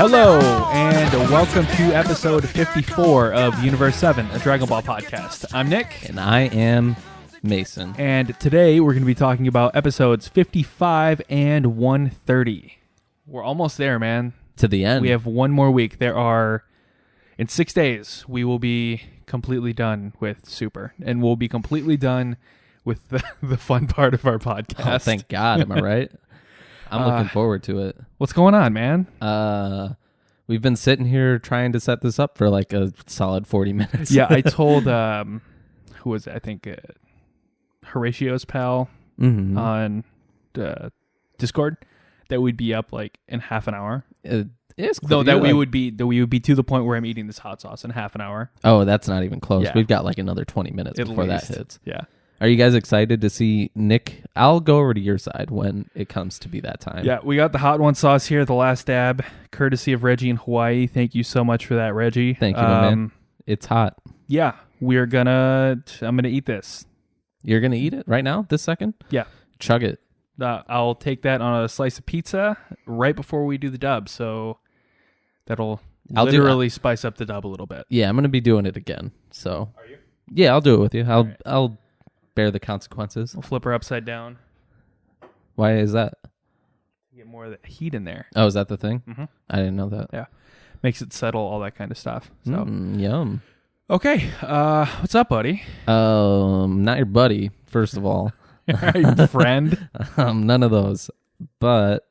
Hello, and welcome to episode 54 of Universe 7, a Dragon Ball podcast. I'm Nick. And I am Mason. And today we're going to be talking about episodes 55 and 130. We're almost there, man. To the end. We have one more week. In 6 days, we will be completely done with Super. And we'll be completely done with the fun part of our podcast. Oh, thank God. Am I right? I'm looking forward to it. What's going on, man? We've been sitting here trying to set this up for like a solid 40 minutes. Yeah, I told, who was it? I think Horatio's pal on Discord that we'd be up like in half an hour. It's Though that we would be to the point where I'm eating this hot sauce in half an hour. Oh, that's not even close. Yeah. We've got like another 20 minutes before that hits. Yeah. Are you guys excited to see Nick? I'll go over to your side when it comes to be that time. Yeah, we got the hot one sauce here, the last dab, courtesy of Reggie in Hawaii. Thank you so much for that, Reggie. Thank you, man. It's hot. Yeah, I'm gonna eat this. You're gonna eat it right now, this second? Yeah. Chug it. I'll take that on a slice of pizza right before we do the dub, so that'll literally spice up the dub a little bit. Yeah, I'm gonna be doing it again. So. Are you? Yeah, I'll do it with you. Right. I'll bear the consequences. We'll flip her upside down. Why is that? Get more of the heat in there. Oh, is that the thing? Mm-hmm. I didn't know that. Yeah. Makes it settle, all that kind of stuff. So yum. Okay. What's up, buddy? Not your buddy, first of all. Right, friend. None of those. But,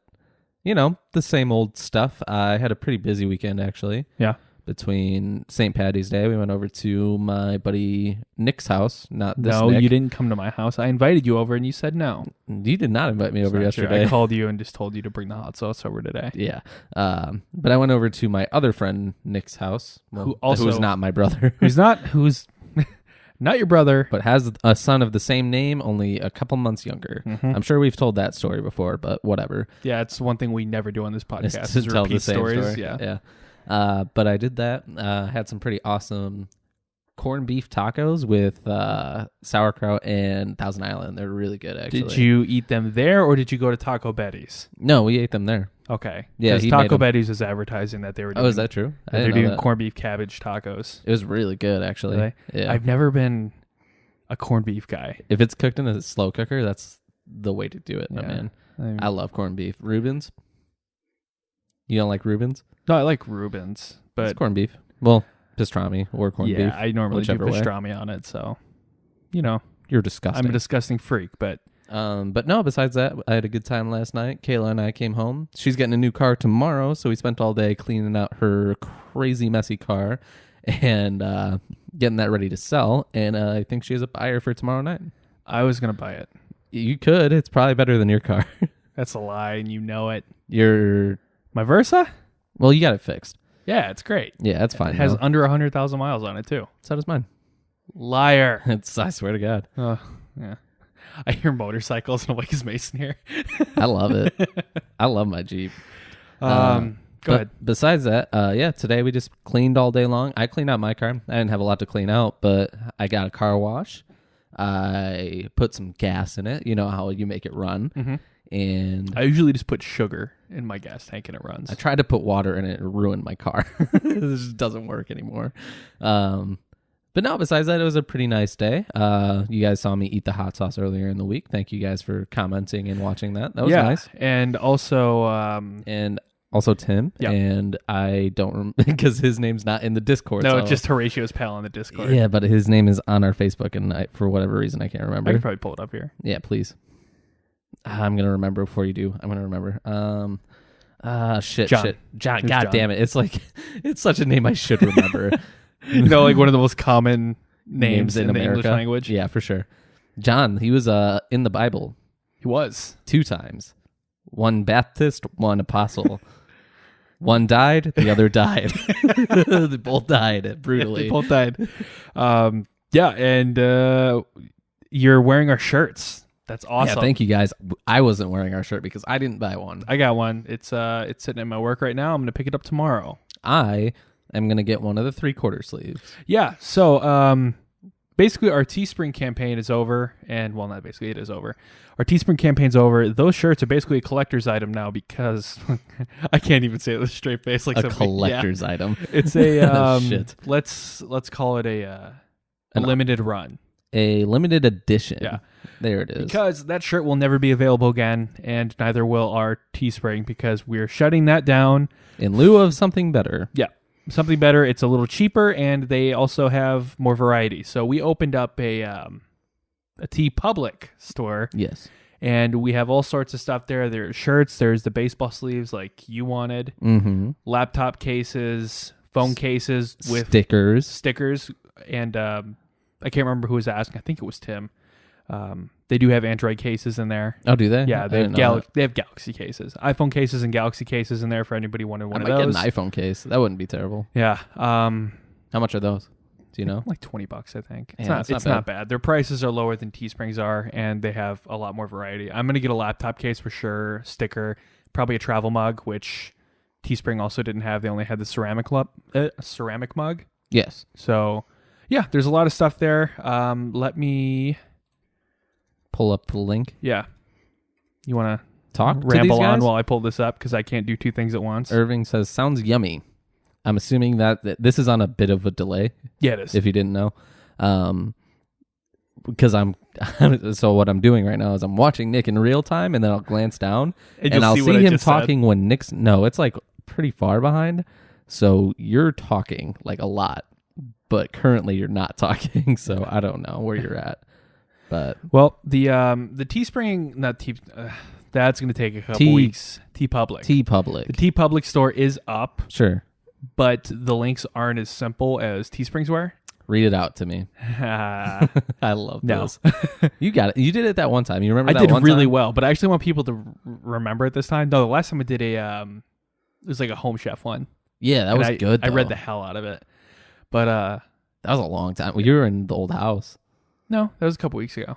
the same old stuff. I had a pretty busy weekend, actually. Yeah. Between St. Paddy's Day, we went over to my buddy Nick's house. Not this No, Nick. you didn't come to my house. I invited you over and you said no. You did not invite me over It's not true. yesterday. I called you and just told you to bring the hot sauce over today. Yeah. But I went over to my other friend Nick's house, who's not my brother. who's not your brother, but has a son of the same name, only a couple months younger. Mm-hmm. I'm sure we've told that story before, but whatever. Yeah, it's one thing we never do on this podcast is to tell the repeat same stories. story. Yeah. But I did that. Had some pretty awesome corned beef tacos with sauerkraut and Thousand Island. They're really good, actually. Did you eat them there or did you go to Taco Betty's? No, we ate them there. Okay. Yeah, because Taco Betty's was advertising that they were doing. Oh, is that true? They're doing corned beef cabbage tacos. It was really good, actually. Really? Yeah. I've never been a corned beef guy. If it's cooked in a slow cooker, that's the way to do it, my man. I love corned beef. Reuben's? You don't like Reuben's? No, I like Reuben's, but it's corned beef. Well, pastrami or corned beef. Yeah, I normally do way. pastrami on it, so you're disgusting. I'm a disgusting freak, but no, besides that, I had a good time last night. Kayla and I came home. She's getting a new car tomorrow, so we spent all day cleaning out her crazy messy car and getting that ready to sell, and I think she has a buyer for tomorrow night. I was going to buy it. You could. It's probably better than your car. That's a lie, and you know it. My Versa? Well, you got it fixed. Yeah, it's great. Yeah, that's fine. It has under 100,000 miles on it, too. So does mine. Liar. I swear to God. Yeah. I hear motorcycles, and I'm like, is Mason here? I love it. I love my Jeep. Go ahead. Besides that, today we just cleaned all day long. I cleaned out my car. I didn't have a lot to clean out, but I got a car wash. I put some gas in it. You know how you make it run. Mm-hmm. And I usually just put sugar in my gas tank and it runs. I tried to put water in it and ruined my car. It just doesn't work anymore. But no, besides that, it was a pretty nice day. You guys saw me eat the hot sauce earlier in the week. Thank you guys for commenting and watching that. That was nice. And also... Also Tim, and I don't because his name's not in the Discord. No, it's just Horatio's pal on the Discord. Yeah, but his name is on our Facebook, and for whatever reason, I can't remember. I can probably pull it up here. Yeah, please. I'm going to remember before you do. I'm going to remember. John. God damn it. It's like, it's such a name I should remember. Like one of the most common names in the English language. Yeah, for sure. John, he was in the Bible. He was. 2 times. One Baptist, one apostle. One died, the other died. They both died brutally. They both died. And you're wearing our shirts. That's awesome. Yeah, thank you guys. I wasn't wearing our shirt because I didn't buy one. I got one. It's sitting at my work right now. I'm gonna pick it up tomorrow. I am gonna get one of the 3/4 sleeves. Yeah. So basically our Teespring campaign is over, and well, not basically, it is over. Our Teespring campaign's over. Those shirts are basically a collector's item now because I can't even say it with a straight face. Like a collector's item. It's a shit. Let's call it a limited run, a limited edition. Yeah, there it is. Because that shirt will never be available again, and neither will our Teespring because we're shutting that down in lieu of something better. Yeah. Something better. It's a little cheaper, and they also have more variety. So we opened up a TeePublic store. Yes. And we have all sorts of stuff there. There's shirts. There's the baseball sleeves like you wanted. Mm-hmm. Laptop cases, phone cases with stickers. And I can't remember who was asking. I think it was Tim. They do have Android cases in there. Oh, do they? Yeah, they have Galaxy cases, iPhone cases, and Galaxy cases in there for anybody wanting one of those. I might get an iPhone case. That wouldn't be terrible. Yeah. How much are those? Do you know? Like $20, I think. It's not bad. Their prices are lower than Teespring's are, and they have a lot more variety. I'm gonna get a laptop case for sure, sticker, probably a travel mug, which Teespring also didn't have. They only had the ceramic mug. Yes. So, yeah, there's a lot of stuff there. Let me pull up the link. Yeah. You want to talk ramble on while I pull this up because I can't do two things at once? Irving says, sounds yummy. I'm assuming that this is on a bit of a delay. Yeah, it is. If you didn't know. Because so what I'm doing right now is I'm watching Nick in real time, and then I'll glance down and I'll see him talking when Nick's... No, it's like pretty far behind. So you're talking like a lot, but currently you're not talking. So I don't know where you're at. But well, the Teespring, that's going to take a couple weeks. TeePublic. The TeePublic store is up. Sure. But the links aren't as simple as Teespring's were. Read it out to me. I love those. You got it. You did it that one time. You remember that one time? I did really well, but I actually want people to remember it this time. No, the last time I did it was like a Home Chef one. Yeah, that was good, though. I read the hell out of it. But that was a long time. Well, you were in the old house. No, that was a couple weeks ago.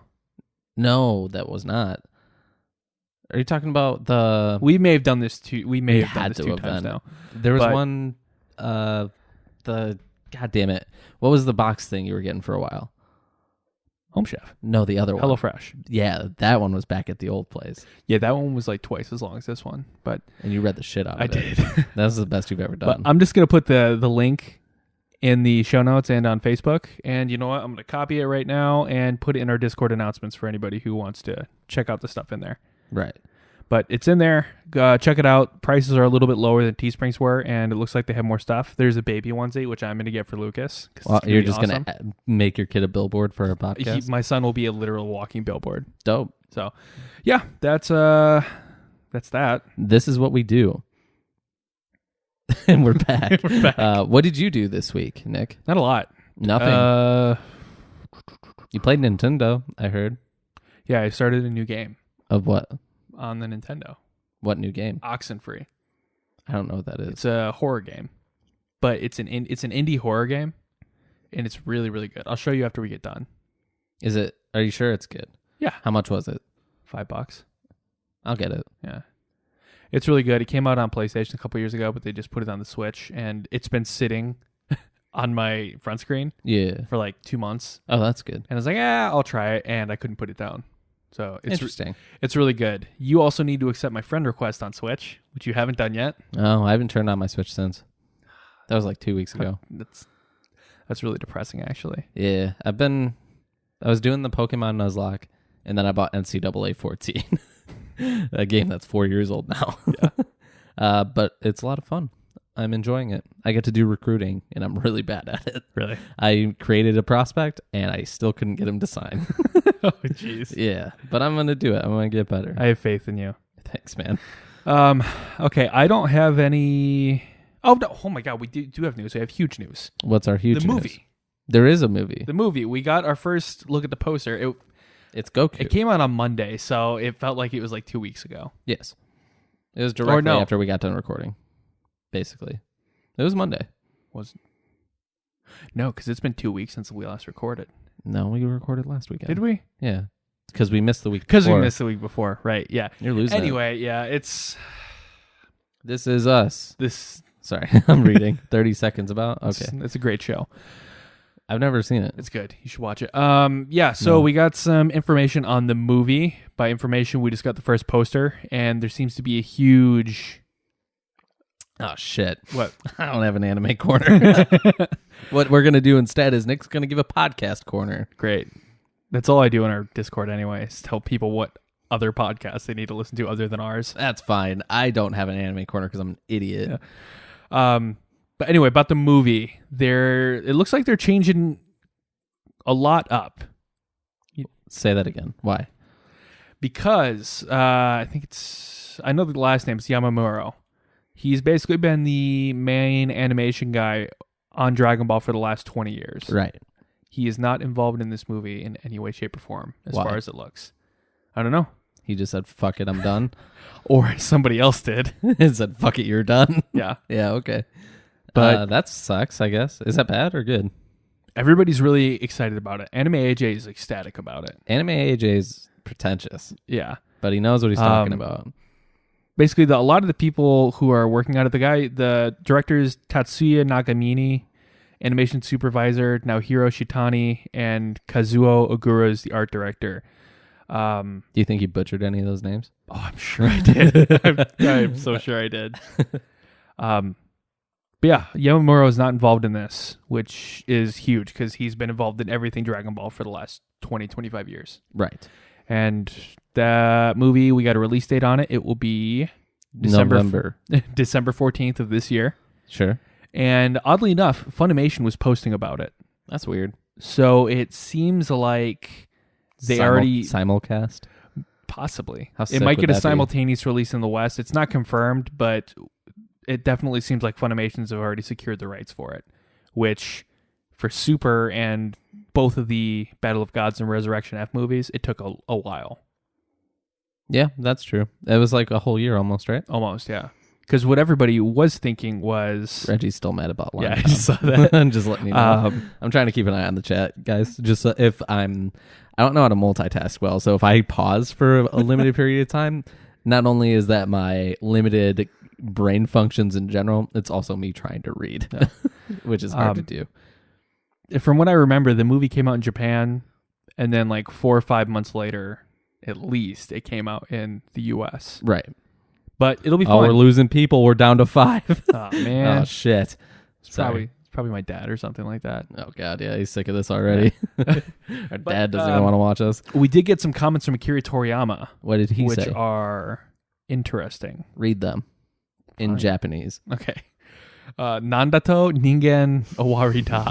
No, that was not. Are you talking about the... We may have done this two. We may have done this two times now. There was one... God damn it. What was the box thing you were getting for a while? Home Chef. No, the other one. HelloFresh. Yeah, that one was back at the old place. Yeah, that one was like twice as long as this one. And you read the shit out of it. I did. That was the best you've ever done. But I'm just going to put the link in the show notes and on Facebook. And you know what? I'm going to copy it right now and put it in our Discord announcements for anybody who wants to check out the stuff in there. Right. But it's in there. Check it out. Prices are a little bit lower than Teespring's were, and it looks like they have more stuff. There's a baby onesie, which I'm going to get for Lucas. Well, you're just going to make your kid a billboard for a podcast? My son will be a literal walking billboard. Dope. So, yeah, that's that. This is what we do. And we're back. What did you do this week, Nick? Not a lot. Nothing. You played Nintendo, I heard. Yeah, I started a new game. Of what? On the Nintendo. What new game? Oxenfree. I don't know what that is. It's a horror game, but it's an indie horror game, and it's really, really good. I'll show you after we get done. Is it? Are you sure it's good? Yeah. How much was it? $5. I'll get it. Yeah. It's really good. It came out on PlayStation a couple years ago, but they just put it on the Switch, and it's been sitting on my front screen for like 2 months. Oh, that's good. And I was like, I'll try it, and I couldn't put it down. So it's interesting. It's really good. You also need to accept my friend request on Switch, which you haven't done yet. Oh, I haven't turned on my Switch since. That was like 2 weeks ago. That's really depressing, actually. Yeah, I was doing the Pokemon Nuzlocke, and then I bought NCAA 14, a game that's 4 years old now. Yeah, but it's a lot of fun. I'm enjoying it. I get to do recruiting, and I'm really bad at it. Really? I created a prospect, and I still couldn't get him to sign. Oh, jeez. Yeah, but I'm going to do it. I'm going to get better. I have faith in you. Thanks, man. Okay, I don't have any... Oh, no. Oh my God, we do have news. We have huge news. What's our huge news? The movie. There is a movie. The movie. We got our first look at the poster. It's Goku. It came out on Monday, so it felt like it was like 2 weeks ago. Yes. It was directly after we got done recording. Basically. It was Monday. No, because it's been 2 weeks since we last recorded. No, we recorded last weekend. Did we? Yeah. Because we missed the week before. Because we missed the week before. Right, yeah. You're losing Anyway, yeah, it's... This is us. This... Sorry, I'm reading. 30 seconds about? Okay. It's a great show. I've never seen it. It's good. You should watch it. So we got some information on the movie. By information, we just got the first poster, and there seems to be a huge... Oh, shit. What? I don't have an anime corner. What we're going to do instead is Nick's going to give a podcast corner. Great. That's all I do in our Discord anyway, is tell people what other podcasts they need to listen to other than ours. That's fine. I don't have an anime corner because I'm an idiot. Yeah. But anyway, about the movie, it looks like they're changing a lot up. Say that again. Why? Because I know the last name is Yamamuro. He's basically been the main animation guy on Dragon Ball for the last 20 years. Right. He is not involved in this movie in any way, shape, or form, as Why? far as it looks. I don't know. He just said, fuck it, I'm done. Or somebody else did. He said, fuck it, you're done. Yeah. Yeah, okay. But that sucks, I guess. Is that bad or good? Everybody's really excited about it. Anime AJ is ecstatic about it. Anime AJ's pretentious. Yeah. But he knows what he's talking about. Basically, a lot of the people who are working on it, the director is Tatsuya Nagamine, animation supervisor Naohiro Shitani, and Kazuo Ogura is the art director. Do you think you butchered any of those names? Oh, I'm sure I did. I'm so sure I did. But yeah, Yamamuro is not involved in this, which is huge because he's been involved in everything Dragon Ball for the last 20, 25 years. Right. And that movie, we got a release date on it. It will be December 14th of this year. Sure. And oddly enough, Funimation was posting about it. That's weird. So it seems like they already... Simulcast? Possibly. How sick it might would get a that be? simultaneous release in the West. It's not confirmed, but it definitely seems like Funimations have already secured the rights for it, which for Super and both of the Battle of Gods and Resurrection F movies, it took a while. Yeah, that's true. It was like a whole year almost, right? Almost, yeah. Because what everybody was thinking was... Reggie's still mad about Line Yeah, I Pop. just saw that. I'm just letting you know. I'm trying to keep an eye on the chat, guys. Just if I don't know how to multitask well, so if I pause for a limited period of time, not only is that my limited brain functions in general, it's also me trying to read, which is hard to do. From what I remember, the movie came out in Japan, and then like 4 or 5 months later, at least, it came out in the U.S. Right. But it'll be fun. Oh, we're losing people. We're down to 5. Oh, man. Oh, shit. It's probably my dad or something like that. Oh, God, yeah. He's sick of this already. Our dad doesn't even want to watch us. We did get some comments from Akira Toriyama. What did he say? Which are interesting. Read them in Japanese. Okay. Nandato ningen owarita.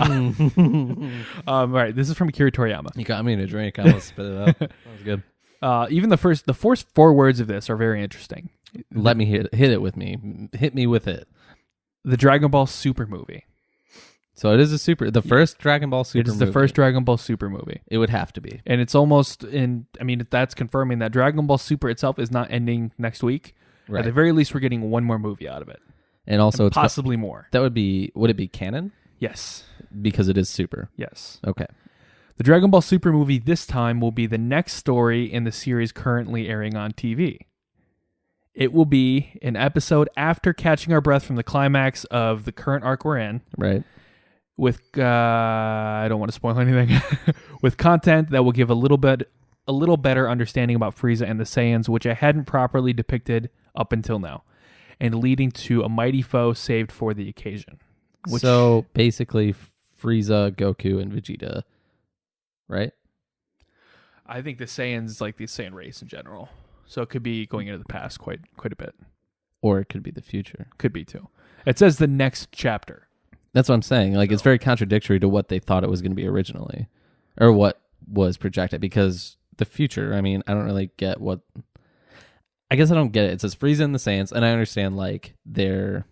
All right, this is from Akira Toriyama. You got me in a drink. I almost spit it out. That was good. Even the first 4 words of this are very interesting. Let me hit it with me. Hit me with it. The Dragon Ball Super movie. So it is the first Dragon Ball Super movie. It is the first Dragon Ball Super movie. It would have to be. And it's almost that's confirming that Dragon Ball Super itself is not ending next week. Right. At the very least, we're getting one more movie out of it. And also, it's possibly more. Would it be canon? Yes. Because it is Super. Yes. Okay. The Dragon Ball Super movie this time will be the next story in the series currently airing on TV. It will be an episode after catching our breath from the climax of the current arc we're in. Right. With, I don't want to spoil anything, with content that will give a little better understanding about Frieza and the Saiyans, which I hadn't properly depicted up until now, and leading to a mighty foe saved for the occasion. So basically, Frieza, Goku, and Vegeta, right? I think the Saiyans like the Saiyan race in general, so it could be going into the past quite a bit, or it could be the future. Could be too. It says the next chapter. That's what I'm saying. Like, it's very contradictory to what they thought it was going to be originally, or what was projected. Because the future, I don't really get what. I guess I don't get it. It says Frieza and the Saiyans, and I understand like they're.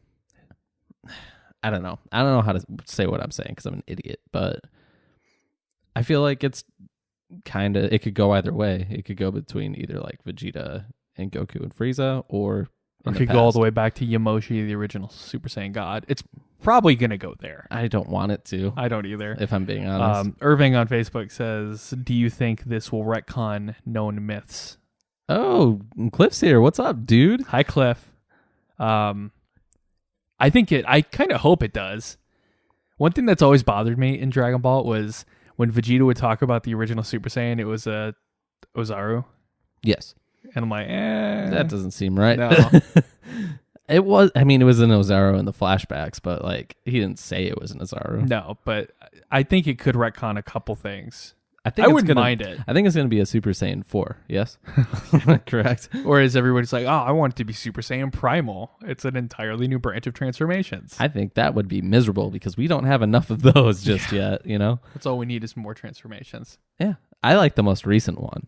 I don't know. I don't know how to say what I'm saying because I'm an idiot, but I feel like it's kind of. It could go either way. It could go between either like Vegeta and Goku and Frieza, or it could go all the way back to Yamoshi, the original Super Saiyan God. It's probably going to go there. I don't want it to. I don't either. If I'm being honest. Irving on Facebook says, do you think this will retcon known myths? Oh, Cliff's here. What's up, dude? Hi, Cliff. I kind of hope it does. One thing that's always bothered me in Dragon Ball was when Vegeta would talk about the original Super Saiyan, it was Ozaru. Yes. And I'm like, That doesn't seem right. No. It was an Ozaru in the flashbacks, but like he didn't say it was an Ozaru. No, but I think it could retcon a couple things. I wouldn't mind it. I think it's going to be a Super Saiyan 4. Yes, correct. Or is everybody's like, oh, I want it to be Super Saiyan Primal? It's an entirely new branch of transformations. I think that would be miserable because we don't have enough of those just yet. You know, that's all we need is more transformations. Yeah, I like the most recent one.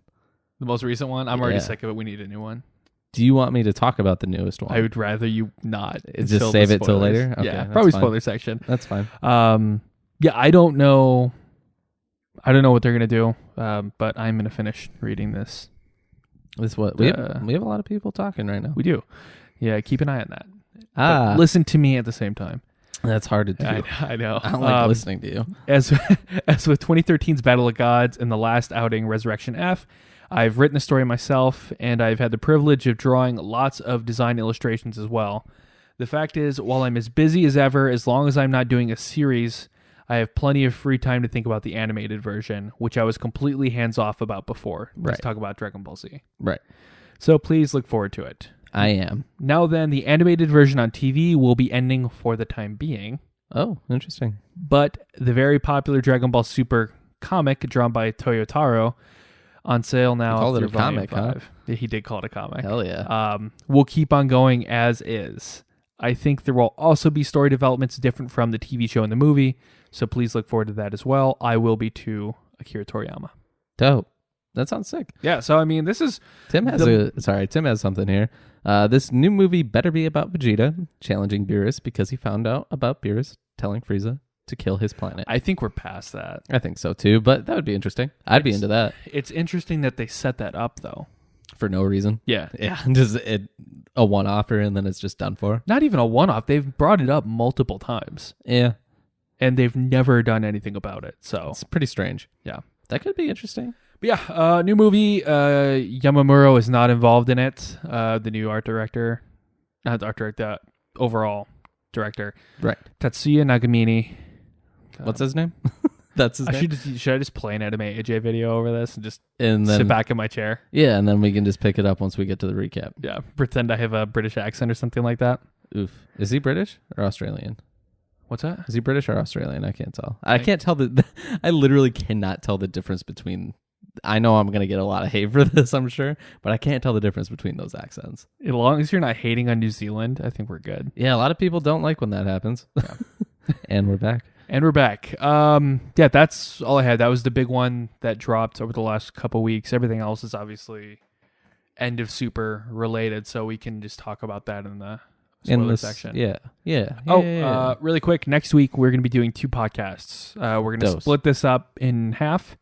The most recent one? I'm already sick of it. We need a new one. Do you want me to talk about the newest one? I would rather you not. Just save it till later? Okay, yeah, probably fine. Spoiler section. That's fine. Yeah, I don't know. I don't know what they're going to do, but I'm going to finish reading this. This what we have a lot of people talking right now. We do. Yeah, keep an eye on that. But listen to me at the same time. That's hard to do. I know. I don't like listening to you. As with 2013's Battle of Gods and the last outing, Resurrection F, I've written the story myself, and I've had the privilege of drawing lots of design illustrations as well. The fact is, while I'm as busy as ever, as long as I'm not doing a series, I have plenty of free time to think about the animated version, which I was completely hands-off about before. Let's talk about Dragon Ball Z. Right. So please look forward to it. I am. Now then, the animated version on TV will be ending for the time being. Oh, interesting. But the very popular Dragon Ball Super comic drawn by Toyotaro, on sale now. He called it a through Volume comic, huh? 5. Yeah, he did call it a comic. Hell yeah. We'll keep on going as is. I think there will also be story developments different from the TV show and the movie, so please look forward to that as well. I will be too, Akira Toriyama. Dope. That sounds sick. Yeah, so I mean, this is... Tim has something here. This new movie better be about Vegeta challenging Beerus because he found out about Beerus telling Frieza to kill his planet. I think we're past that. I think so too, but that would be interesting. I'd be into that. It's interesting that they set that up, though. For no reason. Yeah. Just a one-offer and then it's just done for. Not even a one-off. They've brought it up multiple times. Yeah. And they've never done anything about it, so... It's pretty strange. Yeah. That could be interesting. But yeah, new movie. Yamamuro is not involved in it. The new art director. Not the art director, the overall director. Right. Tatsuya Nagamine. What's his name? That's his name? Should I just play an anime AJ video over this and then sit back in my chair? Yeah, and then we can just pick it up once we get to the recap. Yeah, pretend I have a British accent or something like that. Oof. Is he British or Australian? What's that? Is he British or Australian? I can't tell. I can't tell I literally cannot tell the difference between... I know I'm going to get a lot of hate for this, I'm sure, but I can't tell the difference between those accents. As long as you're not hating on New Zealand, I think we're good. Yeah, a lot of people don't like when that happens. Yeah. And we're back. And we're back. Yeah, that's all I had. That was the big one that dropped over the last couple weeks. Everything else is obviously end of Super related, so we can just talk about that in the spoiler section. Yeah. Really quick, next week we're going to be doing 2 podcasts. We're going to split this up in half.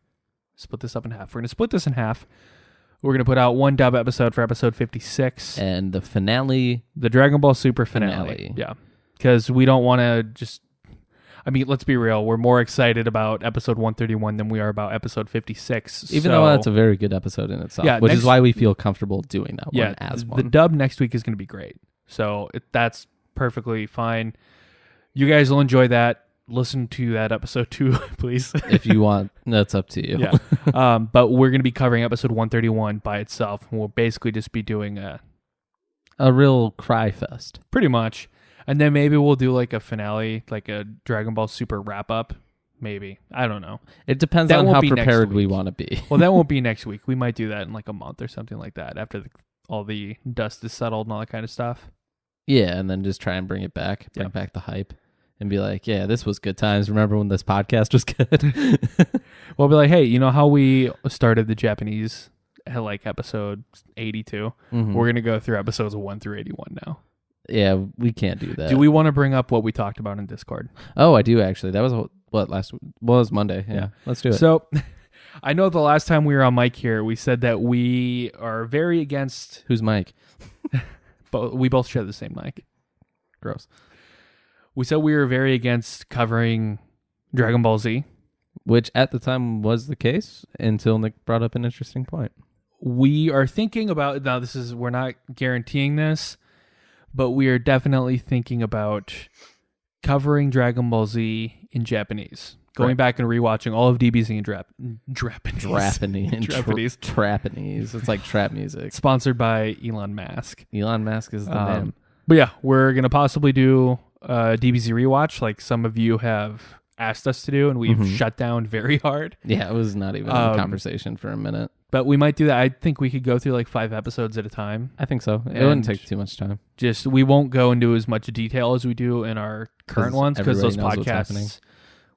We're going to split this in half. We're going to put out one dub episode for episode 56. And the finale. The Dragon Ball Super finale. Yeah. Because we don't want to just... I mean, let's be real. We're more excited about episode 131 than we are about episode 56. Even though that's a very good episode in itself. Yeah, which is why we feel comfortable doing that one as one. The dub next week is going to be great. So that's perfectly fine. You guys will enjoy that. Listen to that episode too, please. If you want, that's up to you. Yeah. But we're going to be covering episode 131 by itself. And we'll basically just be doing a real cry fest. Pretty much. And then maybe we'll do like a finale, like a Dragon Ball Super wrap up. Maybe. I don't know. It depends on how prepared we want to be. Well, that won't be next week. We might do that in like a month or something like that after all the dust is settled and all that kind of stuff. Yeah, and then just try and bring it back. Bring back the hype. And be like, yeah, this was good times. Remember when this podcast was good? We'll be like, hey, you know how we started the Japanese like episode 82? Mm-hmm. We're going to go through episodes 1 through 81 now. Yeah, we can't do that. Do we want to bring up what we talked about in Discord? Oh, I do actually. That was was Monday. Yeah, let's do it. So I know the last time we were on mic here, we said that we are very against... Who's Mike? But we both share the same mic. Gross. We said we were very against covering Dragon Ball Z. Which at the time was the case until Nick brought up an interesting point. We are thinking about... Now, we're not guaranteeing this, but we are definitely thinking about covering Dragon Ball Z in Japanese. Going back and rewatching all of DBZ in Japanese. Trapanese. It's like trap music. Sponsored by Elon Musk. Elon Musk is the man. But yeah, we're going to possibly do a DBZ rewatch like some of you have asked us to do, and we've shut down very hard. Yeah, it was not even a conversation for a minute. But we might do that. I think we could go through like 5 episodes at a time. I think so. It wouldn't take too much time. Just we won't go into as much detail as we do in our current ones because those podcasts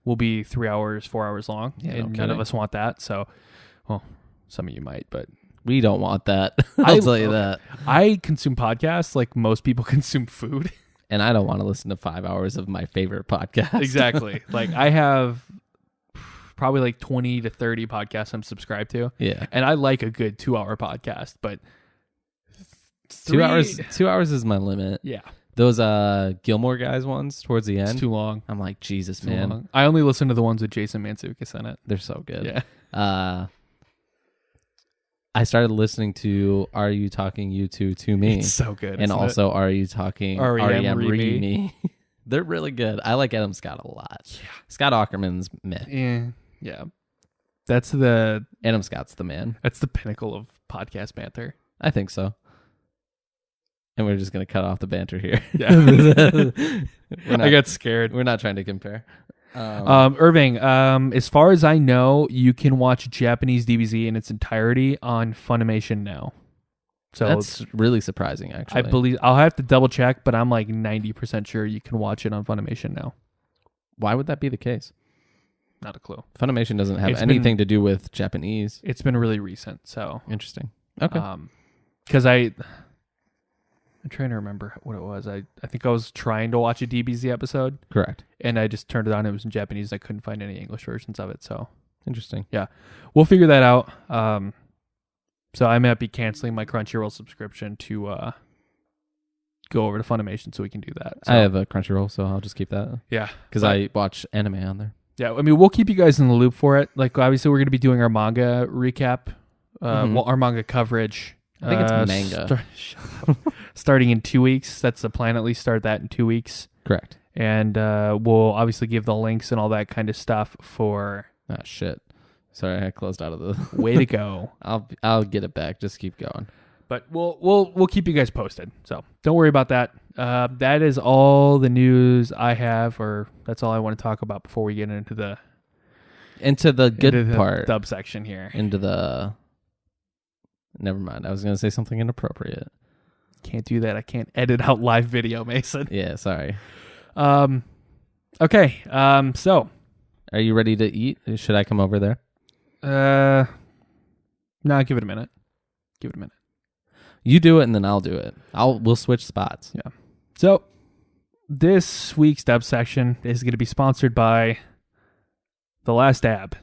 will be 3 hours, 4 hours long, and none of us want that. So, well, some of you might, but we don't want that. I'll tell you that. I consume podcasts like most people consume food. And I don't want to listen to 5 hours of my favorite podcast. Exactly. Like I have probably like 20 to 30 podcasts I'm subscribed to. Yeah. And I like a good 2-hour podcast, but 2 hours is my limit. Yeah. Those Gilmore Guys ones towards the end. It's too long. I'm like, Jesus, man. Long. I only listen to the ones with Jason Mantzoukas in it. They're so good. Yeah. I started listening to Are You Talking U2 to Me? It's so good. And also Are You Talking R.E.M. Re Me? They're really good. I like Adam Scott a lot. Yeah. Scott Aukerman's meh. Yeah. That's the Adam Scott's the man. That's the pinnacle of podcast banter. I think so. And we're just going to cut off the banter here. Yeah. I got scared. We're not trying to compare. Irving, as far as I know, you can watch Japanese DBZ in its entirety on Funimation now. So that's really surprising, actually. I believe I'll have to double check, but I'm like 90% sure you can watch it on Funimation now. Why would that be the case? Not a clue. Funimation doesn't have anything to do with Japanese. It's been really recent, so interesting. Okay. Because I'm trying to remember what it was. I think I was trying to watch a DBZ episode. Correct. And I just turned it on. It was in Japanese. I couldn't find any English versions of it. So interesting. Yeah. We'll figure that out. So I might be canceling my Crunchyroll subscription to go over to Funimation so we can do that. So, I have a Crunchyroll, so I'll just keep that. Yeah. Because I watch anime on there. Yeah. I mean, we'll keep you guys in the loop for it. Like, obviously, we're going to be doing our manga recap, our manga coverage. I think it's manga. Starting in 2 weeks. That's the plan. At least start that in 2 weeks. Correct. And we'll obviously give the links and all that kind of stuff for. Ah, shit. Sorry, I closed out of the. Way to go. I'll get it back. Just keep going. But we'll keep you guys posted. So don't worry about that. That is all the news I have, or that's all I want to talk about before we get into the good part, dub section here. Never mind. I was going to say something inappropriate. Can't do that. I can't edit out live video, Mason. Yeah, sorry. Okay. So, are you ready to eat? Should I come over there? No, give it a minute. You do it and then I'll do it. We'll switch spots. Yeah. So, this week's dub section is going to be sponsored by The Last Dab.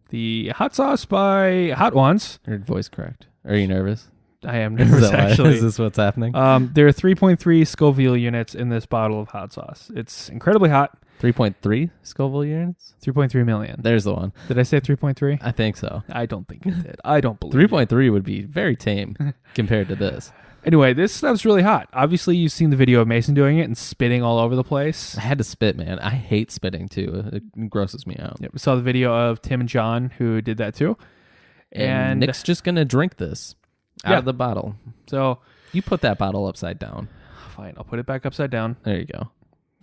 The hot sauce by Hot Ones. Your voice correct. Are you nervous? I am nervous, actually. Is this what's happening? There are 3.3 Scoville units in this bottle of hot sauce. It's incredibly hot. 3.3 Scoville units? 3.3 million. There's the one. Did I say 3.3? I think so. I don't think it did. I don't believe 3.3 would be very tame compared to this. Anyway, this stuff's really hot. Obviously, you've seen the video of Mason doing it and spitting all over the place. I had to spit, man. I hate spitting, too. It grosses me out. Yep, we saw the video of Tim and John, who did that, too. And Nick's just going to drink this out of the bottle. So you put that bottle upside down. Fine, I'll put it back upside down. There you go.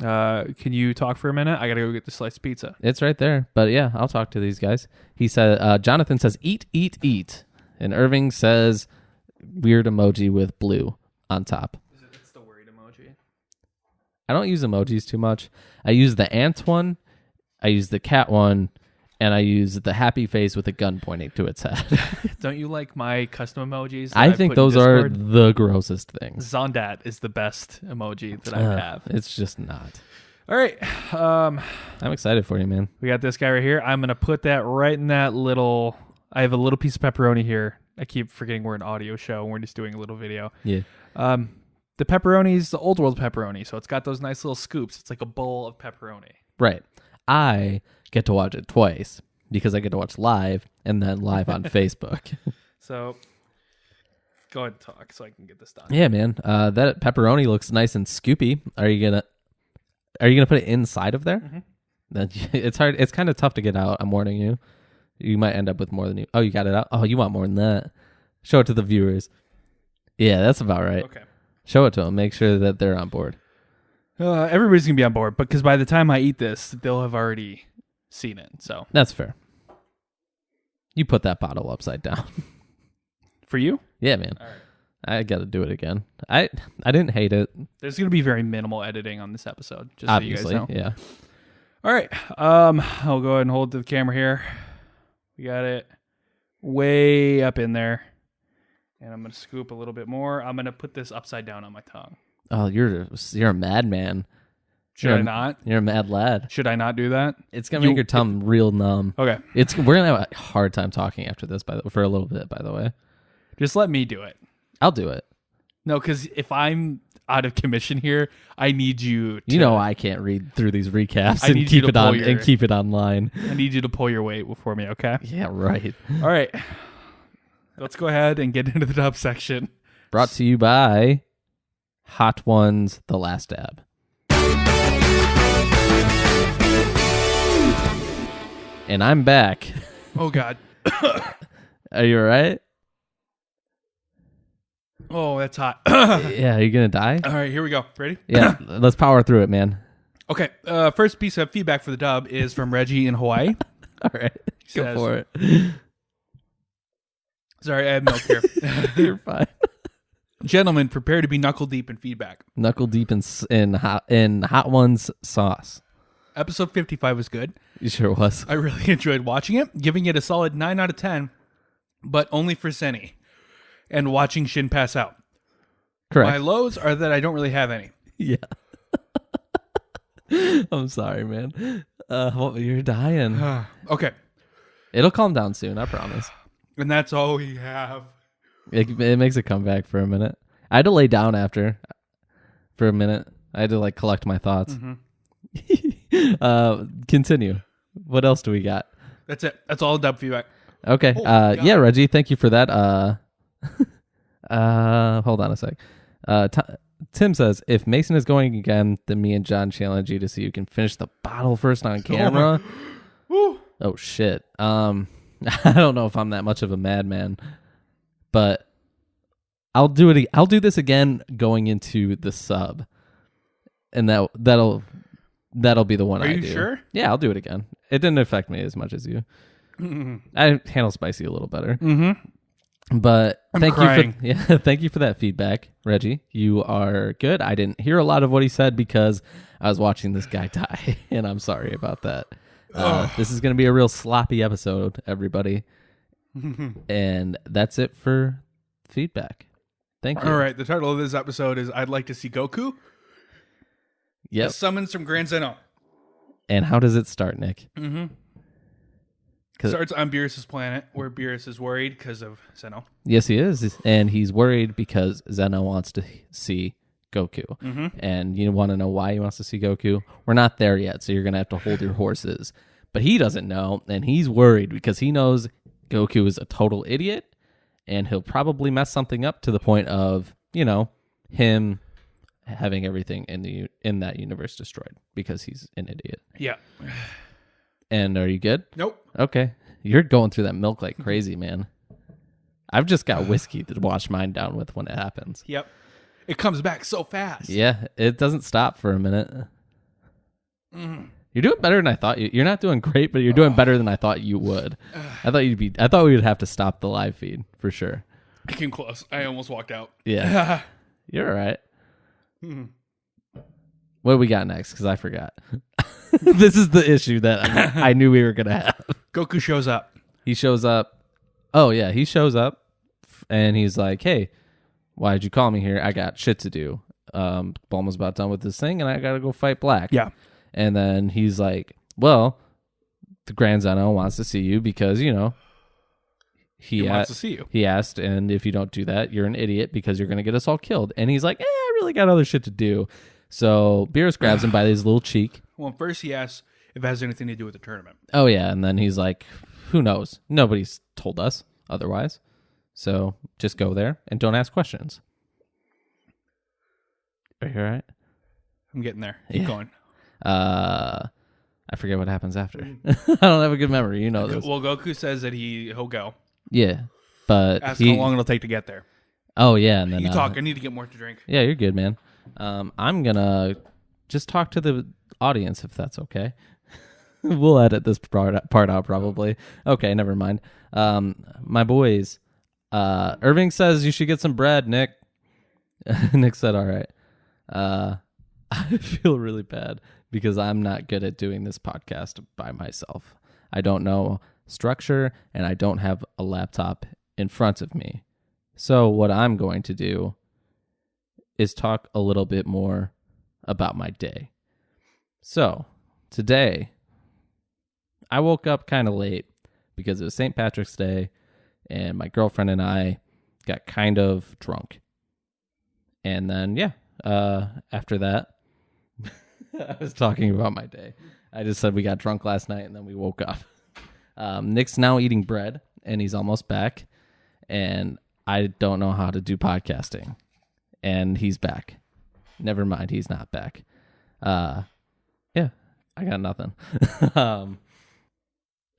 Can you talk for a minute? I got to go get the sliced pizza. It's right there. But yeah, I'll talk to these guys. He said, Jonathan says, eat, eat, eat. And Irving says, weird emoji with blue on top. It's the worried emoji. I don't use emojis too much. I use the ant one, I use the cat one, and I use the happy face with a gun pointing to its head. Don't you like my custom emojis? I think those are the grossest things. Zondat is the best emoji that I have. It's just not. All right. I'm excited for you, man. We got this guy right here. I'm going to put that right in that little... I have a little piece of pepperoni here. I keep forgetting we're an audio show and we're just doing a little video. Yeah. The pepperoni's the old world pepperoni, so it's got those nice little scoops. It's like a bowl of pepperoni. Right. I get to watch it twice because I get to watch live and then live on Facebook. So go ahead and talk so I can get this done. Yeah, man. That pepperoni looks nice and scoopy. Are you gonna? Are you gonna put it inside of there? Mm-hmm. Then it's hard. It's kind of tough to get out. I'm warning you. You might end up with more than you. Oh, you got it out. Oh, you want more than that? Show it to the viewers. Yeah, that's about right. Okay. Show it to them. Make sure that they're on board. Everybody's gonna be on board, because by the time I eat this, they'll have already seen it. So That's fair. You put that bottle upside down. for you, Yeah, man. all right. I got to do it again. I didn't hate it. There's gonna be very minimal editing on this episode, just Obviously, so you guys know. yeah. All right. I'll go ahead and hold the camera here. We got it way up in there, and I'm gonna scoop a little bit more. I'm gonna put this upside down on my tongue. Oh, you're a madman. Should I not? You're a mad lad. Should I not do that? It's gonna make your tongue real numb. Okay. We're gonna have a hard time talking after this, for a little bit. By the way, Just let me do it. I'll do it. No, because if I'm out of commission here, I need you to... You know I can't read through these recaps I and need keep you to it on pull your- and keep it online. I need you to pull your weight for me, okay? Yeah, right. All right. Let's go ahead and get into the dub section. Brought to you by Hot Ones, The Last Dab. And I'm back. Oh, God. Are you all right? Oh, that's hot. Yeah, are you going to die? All right, here we go. Ready? Yeah, let's power through it, man. Okay. First piece of feedback for the dub is from Reggie in Hawaii. All right, go Says- for it. Sorry, I have milk here. You're fine. Gentlemen, prepare to be knuckle deep in feedback. Knuckle deep in Hot Ones sauce. Episode 55 was good. You sure was. I really enjoyed watching it, giving it a solid 9 out of 10, but only for Senny, and watching Shin pass out. Correct. My lows are that I don't really have any. Yeah. I'm sorry, man. You're dying. Okay, It'll calm down soon, I promise. and that's all we have. It makes a comeback for a minute. I had to lay down after for a minute. I had to collect my thoughts. Continue. What else do we got? That's it. That's all dub feedback. Okay. Yeah, Reggie, thank you for that. Hold on a sec. Tim says, if Mason is going again, then me and John challenge you to see who can finish the bottle first on camera. Oh shit. I don't know if I'm that much of a madman, but I'll do it. I'll do this again going into the sub, and that'll be the one Are I you do. sure? Yeah, I'll do it again. It didn't affect me as much as you. I handle spicy a little better. But thank you for that feedback, Reggie. You are good. I didn't hear a lot of what he said because I was watching this guy die, and I'm sorry about that. This is going to be a real sloppy episode, everybody. And that's it for feedback. Thank you. All right, the title of this episode is I'd Like to See Goku. Yep. Summons from Grand Zeno. And how does it start, Nick? Starts on Beerus' planet, where Beerus is worried because of Zeno. Yes, he is. And he's worried because Zeno wants to see Goku. And you want to know why he wants to see Goku? We're not there yet, so you're going to have to hold your horses. But he doesn't know, and he's worried because he knows Goku is a total idiot, and he'll probably mess something up to the point of, him having everything in that universe destroyed because he's an idiot. Yeah. And are you good? Nope. Okay. You're going through that milk like crazy, man. I've just got whiskey to wash mine down with when it happens. Yep. It comes back so fast. Yeah, it doesn't stop for a minute. You're doing better than I thought. You're not doing great, but you're doing better than I thought you would. I thought we would have to stop the live feed for sure. I came close. I almost walked out. Yeah. You're all right. What do we got next? Because I forgot. This is the issue that I knew we were going to have. Goku shows up. He shows up. Oh, yeah. He shows up and he's like, hey, why'd you call me here? I got shit to do. Bulma's about done with this thing and I got to go fight Black. Yeah. And then he's like, well, the Grand Zeno wants to see you because, he wants to see you. He asked, and if you don't do that, you're an idiot because you're going to get us all killed. And he's like, I really got other shit to do. So Beerus grabs him by his little cheek. Well, first he asks if it has anything to do with the tournament. Oh, yeah. And then he's like, who knows? Nobody's told us otherwise. So just go there and don't ask questions. Are you all right? I'm getting there. Keep going. I forget what happens after. I don't have a good memory. You know this. Well, Goku says that he'll go. Yeah, but Ask how long it'll take to get there. Oh yeah, and then You talk. I need to get more to drink. Yeah, you're good, man. I'm gonna just talk to the audience if that's okay. We'll edit this part out probably. Okay, never mind. My boys. Irving says you should get some bread, Nick. Nick said, all right. I feel really bad because I'm not good at doing this podcast by myself. I don't know structure and I don't have a laptop in front of me. So what I'm going to do is talk a little bit more about my day. So today, I woke up kind of late because it was St. Patrick's Day and my girlfriend and I got kind of drunk. And then, after that, I was talking about my day. I just said we got drunk last night and then we woke up. Nick's now eating bread and he's almost back. And I don't know how to do podcasting. And he's back. Never mind, he's not back. I got nothing.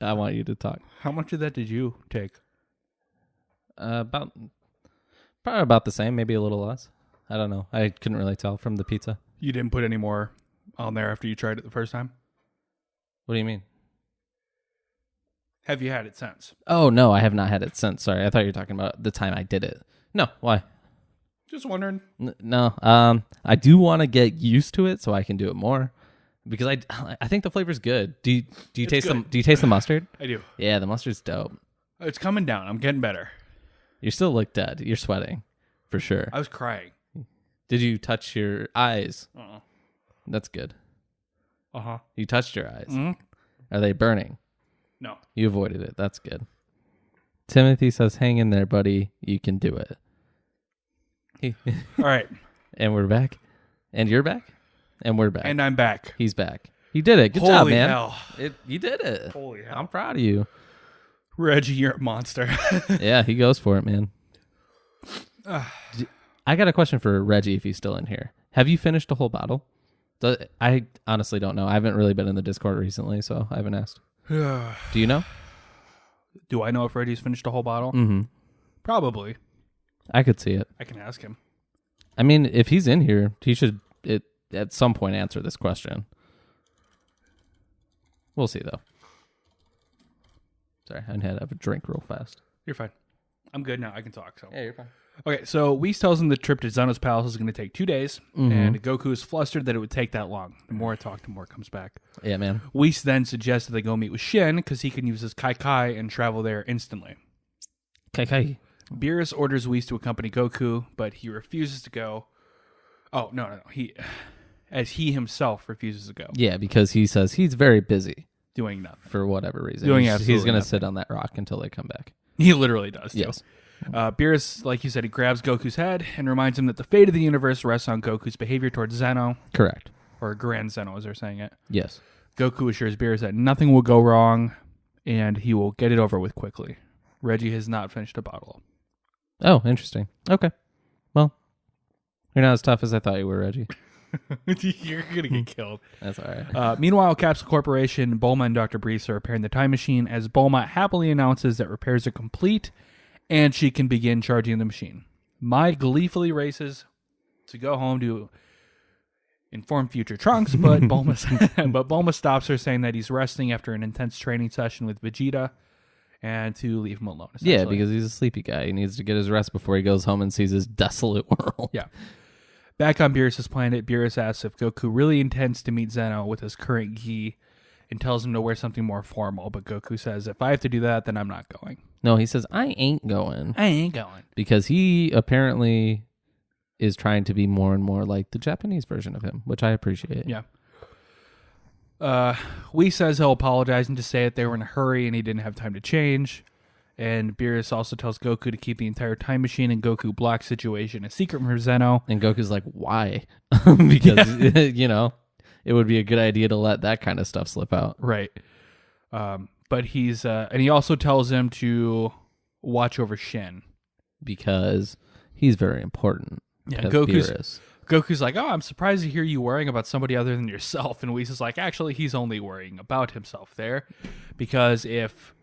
I want you to talk. How much of that did you take? Probably about the same, maybe a little less. I don't know. I couldn't really tell from the pizza. You didn't put any more on there after you tried it the first time? What do you mean? Have you had it since? Oh, no, I have not had it since. Sorry, I thought you were talking about the time I did it. No, why? Just wondering. No, I do want to get used to it so I can do it more because I think the flavor's good. Do you taste good. Do you taste the mustard? I do. Yeah, the mustard's dope. It's coming down. I'm getting better. You still look dead. You're sweating, for sure. I was crying. Did you touch your eyes? Uh-uh. That's good. Uh-huh. You touched your eyes. Mm-hmm. Are they burning? No. You avoided it. That's good. Timothy says, hang in there, buddy. You can do it. All right. And we're back. And you're back. And we're back. And I'm back. He's back. He did it. Good Holy job, man. hell. You did it. Holy hell. I'm proud of you. Reggie, you're a monster. Yeah, he goes for it, man. I got a question for Reggie if he's still in here. Have you finished a whole bottle? I honestly don't know. I haven't really been in the Discord recently, so I haven't asked. Do you know? Do I know if Reggie's finished a whole bottle? Mm-hmm. Probably. I could see it. I can ask him. I mean, if he's in here, he should at some point answer this question. We'll see, though. Sorry, I had to have a drink real fast. You're fine. I'm good now. I can talk. So. Yeah, you're fine. Okay, so Whis tells him the trip to Zeno's palace is going to take 2 days, and Goku is flustered that it would take that long. The more I talk, the more it comes back. Yeah, man. Whis then suggests that they go meet with Shin because he can use his Kai Kai and travel there instantly. Kai. Beerus orders Whis to accompany Goku, but he refuses to go. Oh, no. He himself refuses to go. Yeah, because he says he's very busy. Doing nothing. For whatever reason. Doing He's absolutely going to nothing. sit on that rock until they come back. He literally does, too. Yes. Beerus, like you said, he grabs Goku's head and reminds him that the fate of the universe rests on Goku's behavior towards Zeno. Correct. Or Grand Zeno, as they're saying it. Yes. Goku assures Beerus that nothing will go wrong, and he will get it over with quickly. Reggie has not finished a bottle. Oh, interesting. Okay. Well, you're not as tough as I thought you were, Reggie. You're going to get killed. That's all right. Meanwhile, Capsule Corporation, Bulma, and Dr. Brees are repairing the time machine as Bulma happily announces that repairs are complete and she can begin charging the machine. Mai gleefully races to go home to inform future Trunks, but Bulma stops her, saying that he's resting after an intense training session with Vegeta and to leave him alone. Yeah, because he's a sleepy guy. He needs to get his rest before he goes home and sees his desolate world. Yeah. Back on Beerus' planet, Beerus asks if Goku really intends to meet Zeno with his current gi and tells him to wear something more formal, but Goku says, if I have to do that, then I'm not going. No, he says, I ain't going. I ain't going. Because he apparently is trying to be more and more like the Japanese version of him, which I appreciate. Yeah. Whis says he'll apologize and just say that they were in a hurry and he didn't have time to change. And Beerus also tells Goku to keep the entire time machine and Goku Black situation a secret from Zeno. And Goku's like, why? Because, it would be a good idea to let that kind of stuff slip out. Right. But he's, and he also tells him to watch over Shin. Because he's very important. Yeah, Beerus. Goku's like, oh, I'm surprised to hear you worrying about somebody other than yourself. And Whis like, actually, he's only worrying about himself there. Because if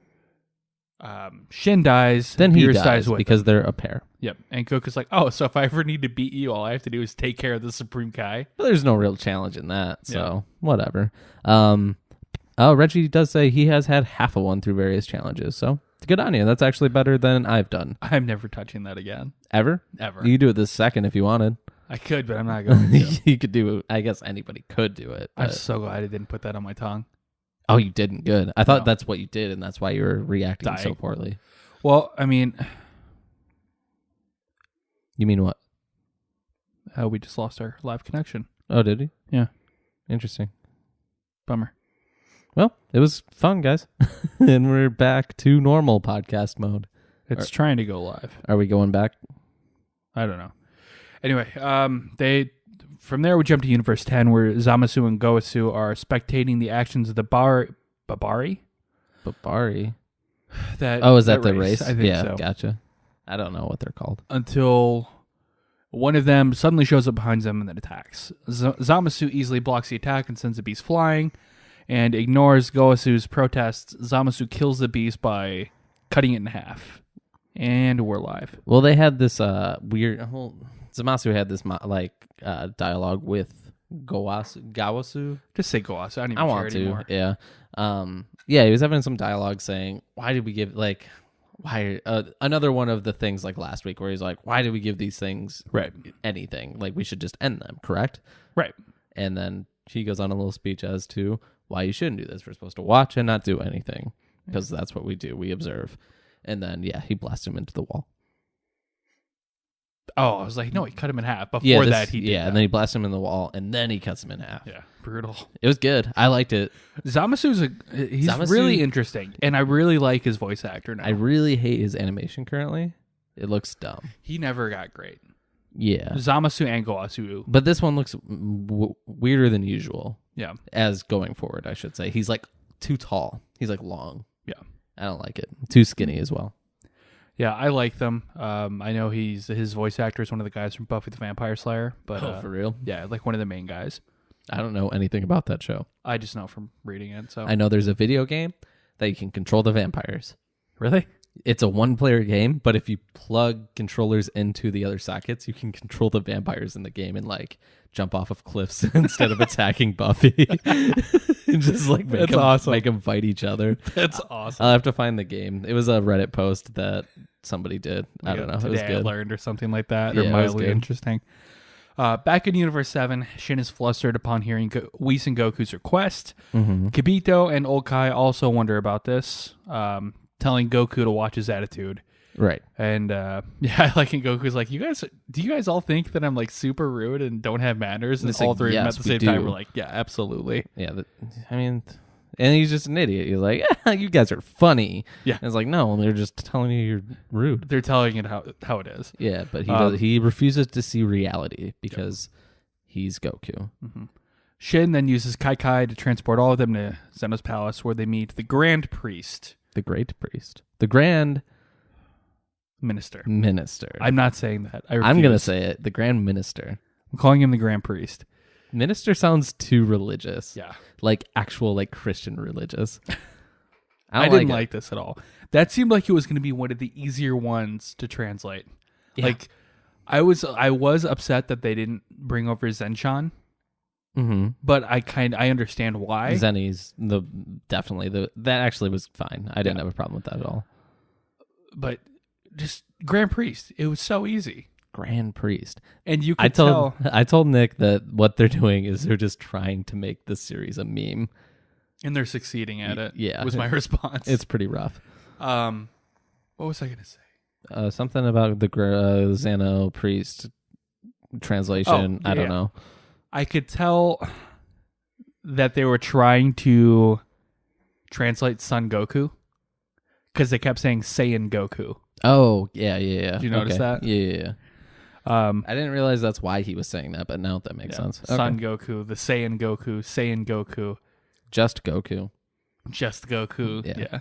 Shin dies, Then he Beerus dies with because him. they're a pair. Yep. And Goku's like, oh, so if I ever need to beat you, all I have to do is take care of the Supreme Kai. But there's no real challenge in that, so whatever. Reggie does say he has had half a one through various challenges, so good on you. That's actually better than I've done. I'm never touching that again. Ever? Ever. You could do it this second if you wanted. I could, but I'm not going to. You could do it. I guess anybody could do it. I'm but- so glad I didn't put that on my tongue. Oh, you didn't? Good. I thought No. that's what you did, and that's why you were reacting so Dying. poorly. Well, I mean, You mean what? we just lost our live connection. Oh, did he? Yeah. Interesting. Bummer. Well, it was fun, guys. And we're back to normal podcast mode. It's trying to go live. Are we going back? I don't know. Anyway, from there we jump to Universe 10, where Zamasu and Goasu are spectating the actions of the Babari. Babari. That Oh, is that the race? I think yeah, so. gotcha. I don't know what they're called. Until one of them suddenly shows up behind them and then attacks. Zamasu easily blocks the attack and sends the beast flying, and ignores Goasu's protests. Zamasu kills the beast by cutting it in half. And we're live. Well, they had this weird. Zamasu had this dialogue with Gawasu. Just say Goasu. I don't even I care want to. anymore. Yeah. Yeah, he was having some dialogue saying, why did we give, why, another one of the things like last week where he's like, why did we give these things Right. anything? Like, we should just end them, correct? Right. And then he goes on a little speech as to why you shouldn't do this. We're supposed to watch and not do anything because that's what we do. We observe. And then, yeah, he blasts him into the wall. Oh, I was like, no, he cut him in half. Before that, he did that. and then he blasts him in the wall, and then he cuts him in half. Yeah, brutal. It was good. I liked it. Zamasu's he's Zamasu- really interesting, and I really like his voice actor now. I really hate his animation currently. It looks dumb. He never got great. Yeah. Zamasu and Goasu. But this one looks weirder than usual. Yeah. As going forward, I should say. He's like too tall. He's like long. Yeah. I don't like it. Too skinny as well. Yeah, I like them. I know his voice actor is one of the guys from Buffy the Vampire Slayer, but For real? yeah, like one of the main guys. I don't know anything about that show. I just know from reading it. So I know there's a video game that you can control the vampires. really, It's a one-player game, but if you plug controllers into the other sockets, you can control the vampires in the game and like jump off of cliffs instead of attacking Buffy. And just like That's awesome. make them fight each other. that's awesome. I'll have to find the game. It was a Reddit post that somebody did. I don't know. It was Today I good. learned or something like that, Yeah, or it was mildly good. interesting. Back in Universe 7, Shin is flustered upon hearing Whis and Goku's request. Mm-hmm. Kibito and Old Kai also wonder about this, telling Goku to watch his attitude. Right. And yeah, I like it. Goku's like, do you guys all think that I'm like super rude and don't have manners? And It's all like, three of them yes, at the we same time do. were like, yeah, absolutely. Yeah. And he's just an idiot. He's like, you guys are funny. Yeah. And it's like, no, they're just telling you you're rude. They're telling it how it is. Yeah, but he refuses to see reality because he's Goku. Mm-hmm. Shin then uses Kai Kai to transport all of them to Zeno's palace, where they meet the Grand Priest. The Great Priest. The Grand Minister. Minister. I'm not saying that. I'm going to say it. The Grand Minister. I'm calling him the Grand Priest. Minister sounds too religious. Yeah. Like actual like Christian religious. I don't didn't it. like this at all. That seemed like it was going to be one of the easier ones to translate. Yeah. Like, I was upset that they didn't bring over Zenchan, Mm-hmm. but I understand why. Zenny's that actually was fine. I didn't have a problem with that at all. But just Grand Priest, it was so easy, Grand Priest. and you could tell. I told Nick that what they're doing is they're just trying to make this series a meme. And they're succeeding at it. Yeah. Was my response. It's pretty rough. What was I going to say? Something about the Xano priest translation. Oh, I don't yeah. know. I could tell that they were trying to translate Son Goku because they kept saying Saiyan Goku. Oh, yeah. Did you notice that? Yeah. I didn't realize that's why he was saying that, but now that makes sense. Son Okay. Goku, the Saiyan Goku, Just Goku. just Goku. Yeah.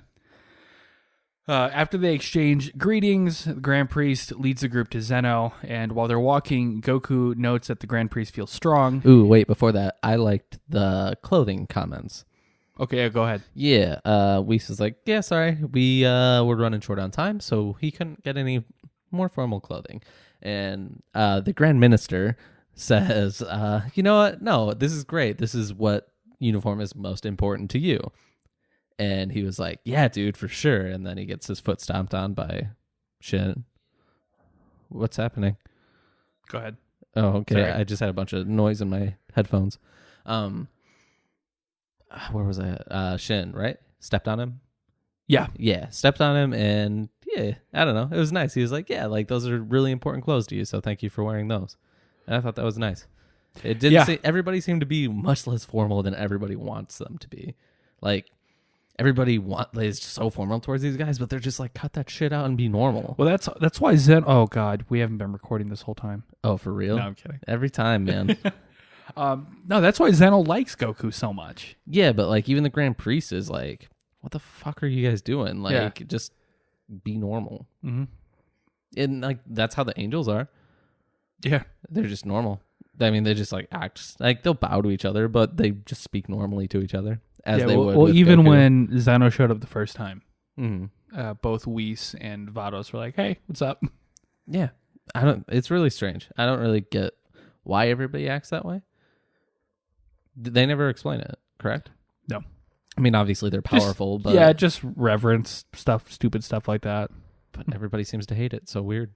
After they exchange greetings, the Grand Priest leads the group to Zeno, and while they're walking, Goku notes that the Grand Priest feels strong. Ooh, wait, before that, I liked the clothing comments. Okay, yeah, go ahead. Yeah, Whis was like, yeah, sorry, we were running short on time, so he couldn't get any more formal clothing. And the Grand Minister says, you know what? No, this is great. This is what uniform is most important to you. And he was like, yeah, dude, for sure. And then he gets his foot stomped on by Shin. What's happening? Go ahead. Oh, okay. Sorry. I just had a bunch of noise in my headphones. Where was I? Shin, right? Stepped on him? Yeah. Yeah, stepped on him, and yeah, I don't know. It was nice. He was like, yeah, like those are really important clothes to you, so thank you for wearing those. And I thought that was nice. It didn't everybody seemed to be much less formal than everybody wants them to be. Like, everybody is so formal towards these guys, but they're just like, cut that shit out and be normal. Well, that's why Zen. Oh God, we haven't been recording this whole time. Oh, for real? No, I'm kidding. Every time, man. No, that's why Zeno likes Goku so much. Yeah, but like even the Grand Priest is like, what the fuck are you guys doing? Like, just be normal. Mm-hmm. And like that's how the angels are. Yeah, they're just normal. I mean, they just like act like they'll bow to each other, but they just speak normally to each other as they would. Well, with even Goku. when Zeno showed up the first time, Mm-hmm. both Whis and Vados were like, "Hey, what's up?" Yeah, it's really strange. I don't really get why everybody acts that way. They never explain it, correct? No. I mean, obviously they're powerful, but just reverence stuff, stupid stuff like that. But everybody seems to hate it. So weird.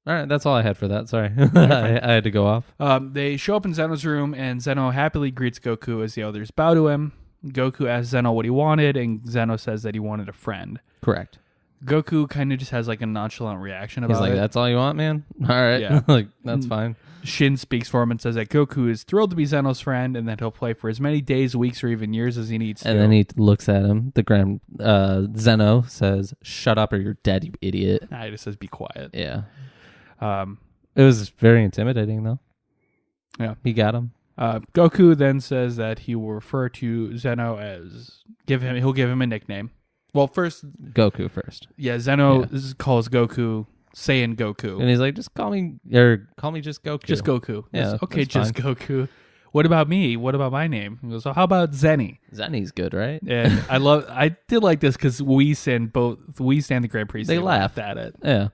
All right, that's all I had for that. Sorry, I had to go off. They show up in Zeno's room, and Zeno happily greets Goku as the others bow to him. Goku asks Zeno what he wanted, and Zeno says that he wanted a friend. Correct. Goku kind of just has like a nonchalant reaction about it. He's like, that's all you want, man? All right. Yeah. Like, that's fine. Shin speaks for him and says that Goku is thrilled to be Zeno's friend and that he'll play for as many days, weeks, or even years as he needs to. And then he looks at him. The Grand Zeno says, shut up or you're dead, you idiot. He just says, be quiet. Yeah. It was very intimidating, though. Yeah. He got him. Goku then says that he will refer to Zeno as... He'll give him a nickname. Well, first... Goku first. Yeah, Zeno calls Goku Saiyan Goku. And he's like, just call me just Goku. Just Goku. Yeah, okay, that's just fine. Goku. What about me? What about my name? He goes, so how about Zenny? Zenny's good, right? And I did like this because Whis and the Grand Priest, They laughed at it. Yeah.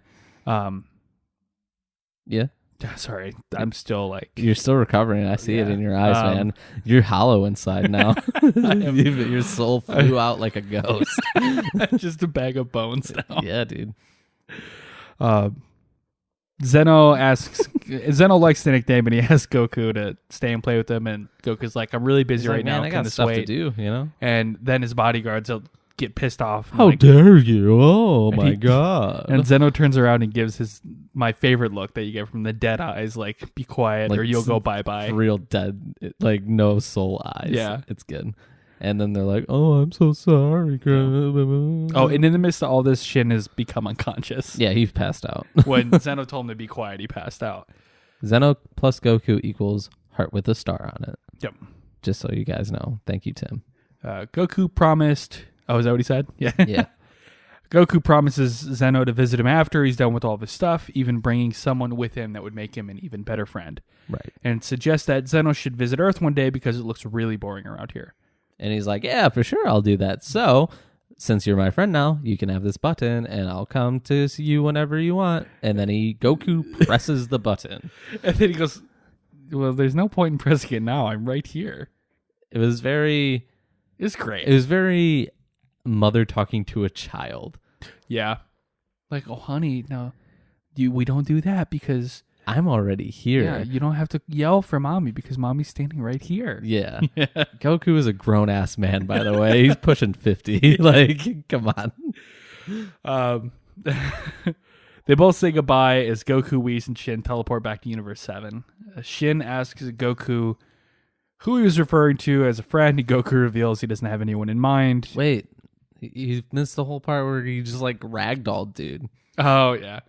Yeah. Sorry, I'm still like... You're still recovering. I see it in your eyes, man. You're hollow inside now. Your soul flew out like a ghost. Just a bag of bones now. Yeah, dude. Zeno likes the nickname, and he asks Goku to stay and play with him, and Goku's like, I'm really busy right now. Man, I got stuff to do, you know? And then his bodyguards will get pissed off. How dare you? Oh, my God. And Zeno turns around and gives my favorite look that you get from the dead eyes, like, be quiet like or you'll go bye-bye. Real dead, like no soul eyes. Yeah. It's good. And then they're like, oh, I'm so sorry. Oh, and in the midst of all this, Shin has become unconscious. Yeah, he's passed out. When Zeno told him to be quiet, he passed out. Zeno plus Goku equals heart with a star on it. Yep. Just so you guys know. Thank you, Tim. Goku promised... Oh, is that what he said? Yeah. Yeah. Goku promises Zeno to visit him after he's done with all of his stuff, even bringing someone with him that would make him an even better friend. Right. And suggests that Zeno should visit Earth one day because it looks really boring around here. And he's like, yeah, for sure, I'll do that. So, since you're my friend now, you can have this button, and I'll come to see you whenever you want. And then Goku presses the button. And then he goes, well, there's no point in pressing it now. I'm right here. It was very... It's great. It was very mother talking to a child. Yeah. Like, oh, honey, no, we don't do that because... I'm already here. Yeah, you don't have to yell for mommy because mommy's standing right here. Yeah. Goku is a grown-ass man, by the way. He's pushing 50. Like, come on. They both say goodbye as Goku, Whis, and Shin teleport back to Universe 7. Shin asks Goku who he was referring to as a friend, and Goku reveals he doesn't have anyone in mind. Wait, you missed the whole part where he just, like, ragdolled dude. Oh, yeah.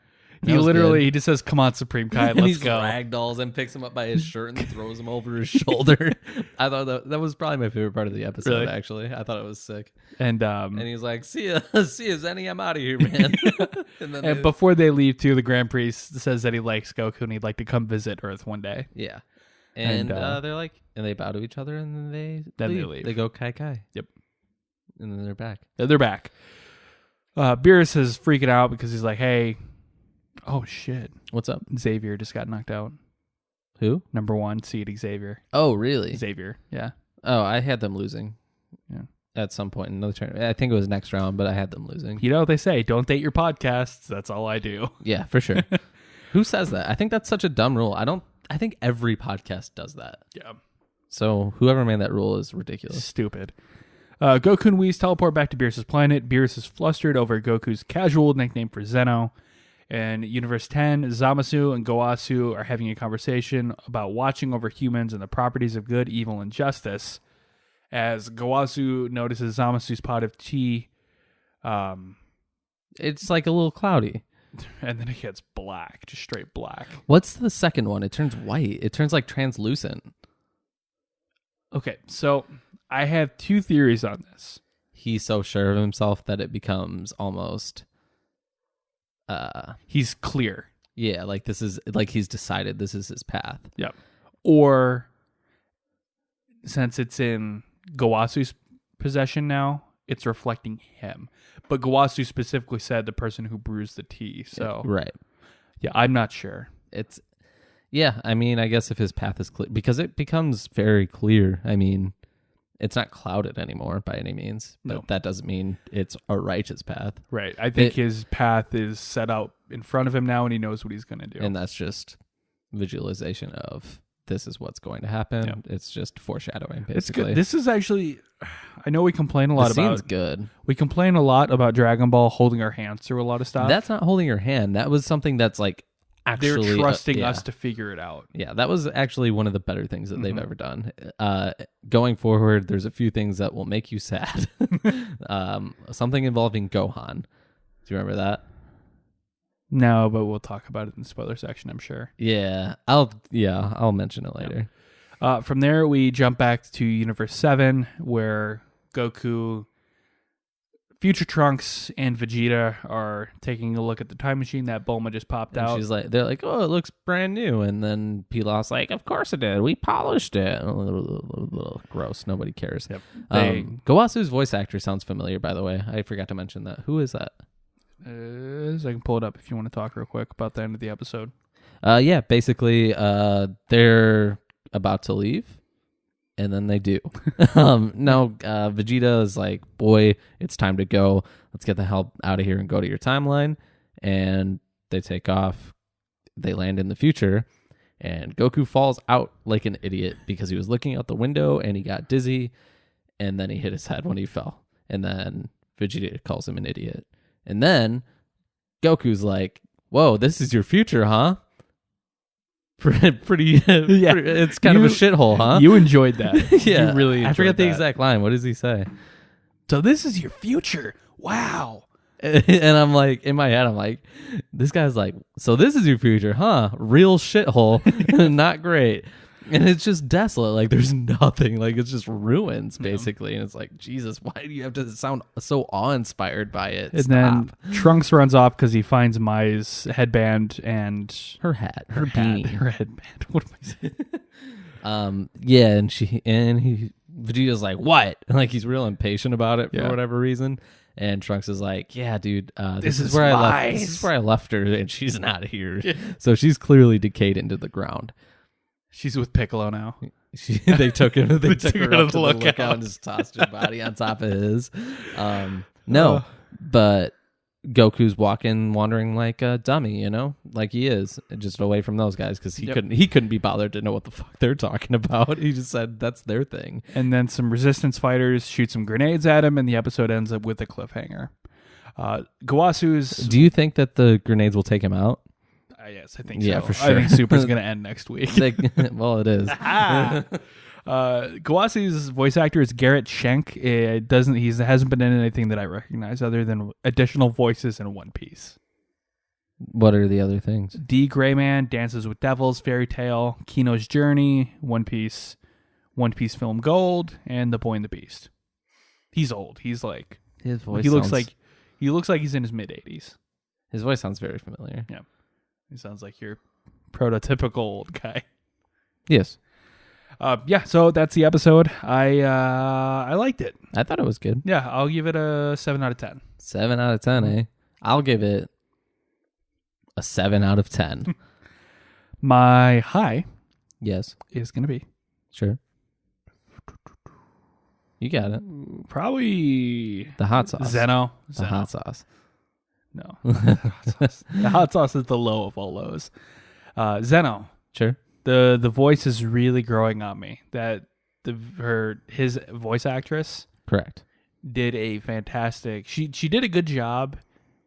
He literally he just says, "Come on, Supreme Kai, let's go." Ragdolls and picks him up by his shirt and throws him over his shoulder. I thought that was probably my favorite part of the episode. Really? Actually, I thought it was sick. And he's like, "See ya, Zenny, I'm out of here, man." and before they leave, too, the Grand Priest says that he likes Goku and he'd like to come visit Earth one day. Yeah, and they're like, and they bow to each other, and then they leave. They go Kai Kai. Yep, and then they're back. They're back. Beerus is freaking out because he's like, "Hey, oh shit, what's up? Xavier just got knocked out." Who? Number 1 seed Xavier. Oh, really? Xavier, yeah. Oh, I had them losing. Yeah. At some point in another tournament. I think it was next round, but I had them losing. You know what they say, don't date your podcasts. That's all I do. Yeah, for sure. Who says that? I think that's such a dumb rule. I think every podcast does that. Yeah. So whoever made that rule is ridiculous. Stupid. Goku and Whis teleport back to Beerus' planet. Beerus is flustered over Goku's casual nickname for Zeno. In Universe 10, Zamasu and Gowasu are having a conversation about watching over humans and the properties of good, evil, and justice. As Gowasu notices Zamasu's pot of tea, it's like a little cloudy. And then it gets black, just straight black. What's the second one? It turns white. It turns like translucent. Okay, so I have 2 theories on this. He's so sure of himself that it becomes almost... he's clear. Yeah, like this is like he's decided this is his path. Yep. Or since it's in Gowasu's possession now, it's reflecting him. But Gowasu specifically said the person who brews the tea. So right. Yeah, I'm not sure. I mean, I guess if his path is clear, because it becomes very clear. I mean, it's not clouded anymore by any means, but that doesn't mean it's a righteous path. Right. I think his path is set out in front of him now, and he knows what he's going to do. And that's just visualization of this is what's going to happen. Yep. It's just foreshadowing, basically. It's good. This is actually, I know we complain a lot about. The scene's good. We complain a lot about Dragon Ball holding our hands through a lot of stuff. That's not holding your hand. That was something that's like actually they're trusting us to figure it out. Yeah, that was actually one of the better things that they've ever done. Going forward, there's a few things that will make you sad. Something involving Gohan. Do you remember that? No, but we'll talk about it in the spoiler section, I'm sure. Yeah, I'll mention it later. From there, we jump back to Universe 7, where Goku, Future Trunks, and Vegeta are taking a look at the time machine that Bulma just popped out. They're like, oh, it looks brand new. And then Pilaf's like, of course it did. We polished it. A little gross. Nobody cares. Yep. Gowasu's voice actor sounds familiar, by the way. I forgot to mention that. Who is that? So I can pull it up if you want to talk real quick about the end of the episode. Yeah, basically, they're about to leave. And then they do. Vegeta is like, boy, it's time to go. Let's get the hell out of here and go to your timeline. And they take off. They land in the future. And Goku falls out like an idiot because he was looking out the window and he got dizzy. And then he hit his head when he fell. And then Vegeta calls him an idiot. And then Goku's like, whoa, this is your future, huh? Pretty yeah. It's kind of a shithole, huh? You enjoyed that. Yeah. You really enjoyed I forget the that. exact line. What does he say? So this is your future. Wow. And I'm like, in my head, I'm like, this guy's like, so this is your future, huh? Real shithole. Not great. And it's just desolate. Like, there's nothing. Like, it's just ruins, basically. And it's like, Jesus, why do you have to sound so awe-inspired by it? And then Trunks runs off because he finds Mai's headband and... Her hat. Her beanie. Her headband. What am I saying? Yeah, and Vegeta's like, what? And, like, he's real impatient about it for whatever reason. And Trunks is like, yeah, dude, this is where I left her, and she's not here. Yeah. So she's clearly decayed into the ground. She's with Piccolo now. They took her. They took her up to the lookout and just tossed her body on top of his. But Goku's wandering like a dummy, like he is, just away from those guys because he couldn't be bothered to know what the fuck they're talking about. He just said that's their thing. And then some resistance fighters shoot some grenades at him, and the episode ends up with a cliffhanger. Gowasu's. Do you think that the grenades will take him out? Yes, I think so. Yeah, for sure. I think Super's going to end next week. Well, it is. Gowasu's voice actor is Garrett Schenk. He hasn't been in anything that I recognize other than additional voices in One Piece. What are the other things? D. Grayman, Dances with Devils, Fairy Tale, Kino's Journey, One Piece Film Gold, and The Boy and the Beast. He's old. He's like His voice. he looks like he's in his mid-80s. His voice sounds very familiar. Yeah, he sounds like your prototypical old guy. Yes. Yeah. So that's the episode. I liked it. I thought it was good. Yeah, I'll give it a 7 out of 10. 7 out of 10, eh? I'll give it a 7 out of 10. My high Yes. is gonna be Sure. You got it. probably The hot sauce. Zeno. The hot sauce. No. Hot sauce. The hot sauce is the low of all lows. Zeno. Sure. The voice is really growing on me. That his voice actress Correct. did a fantastic. She did a good job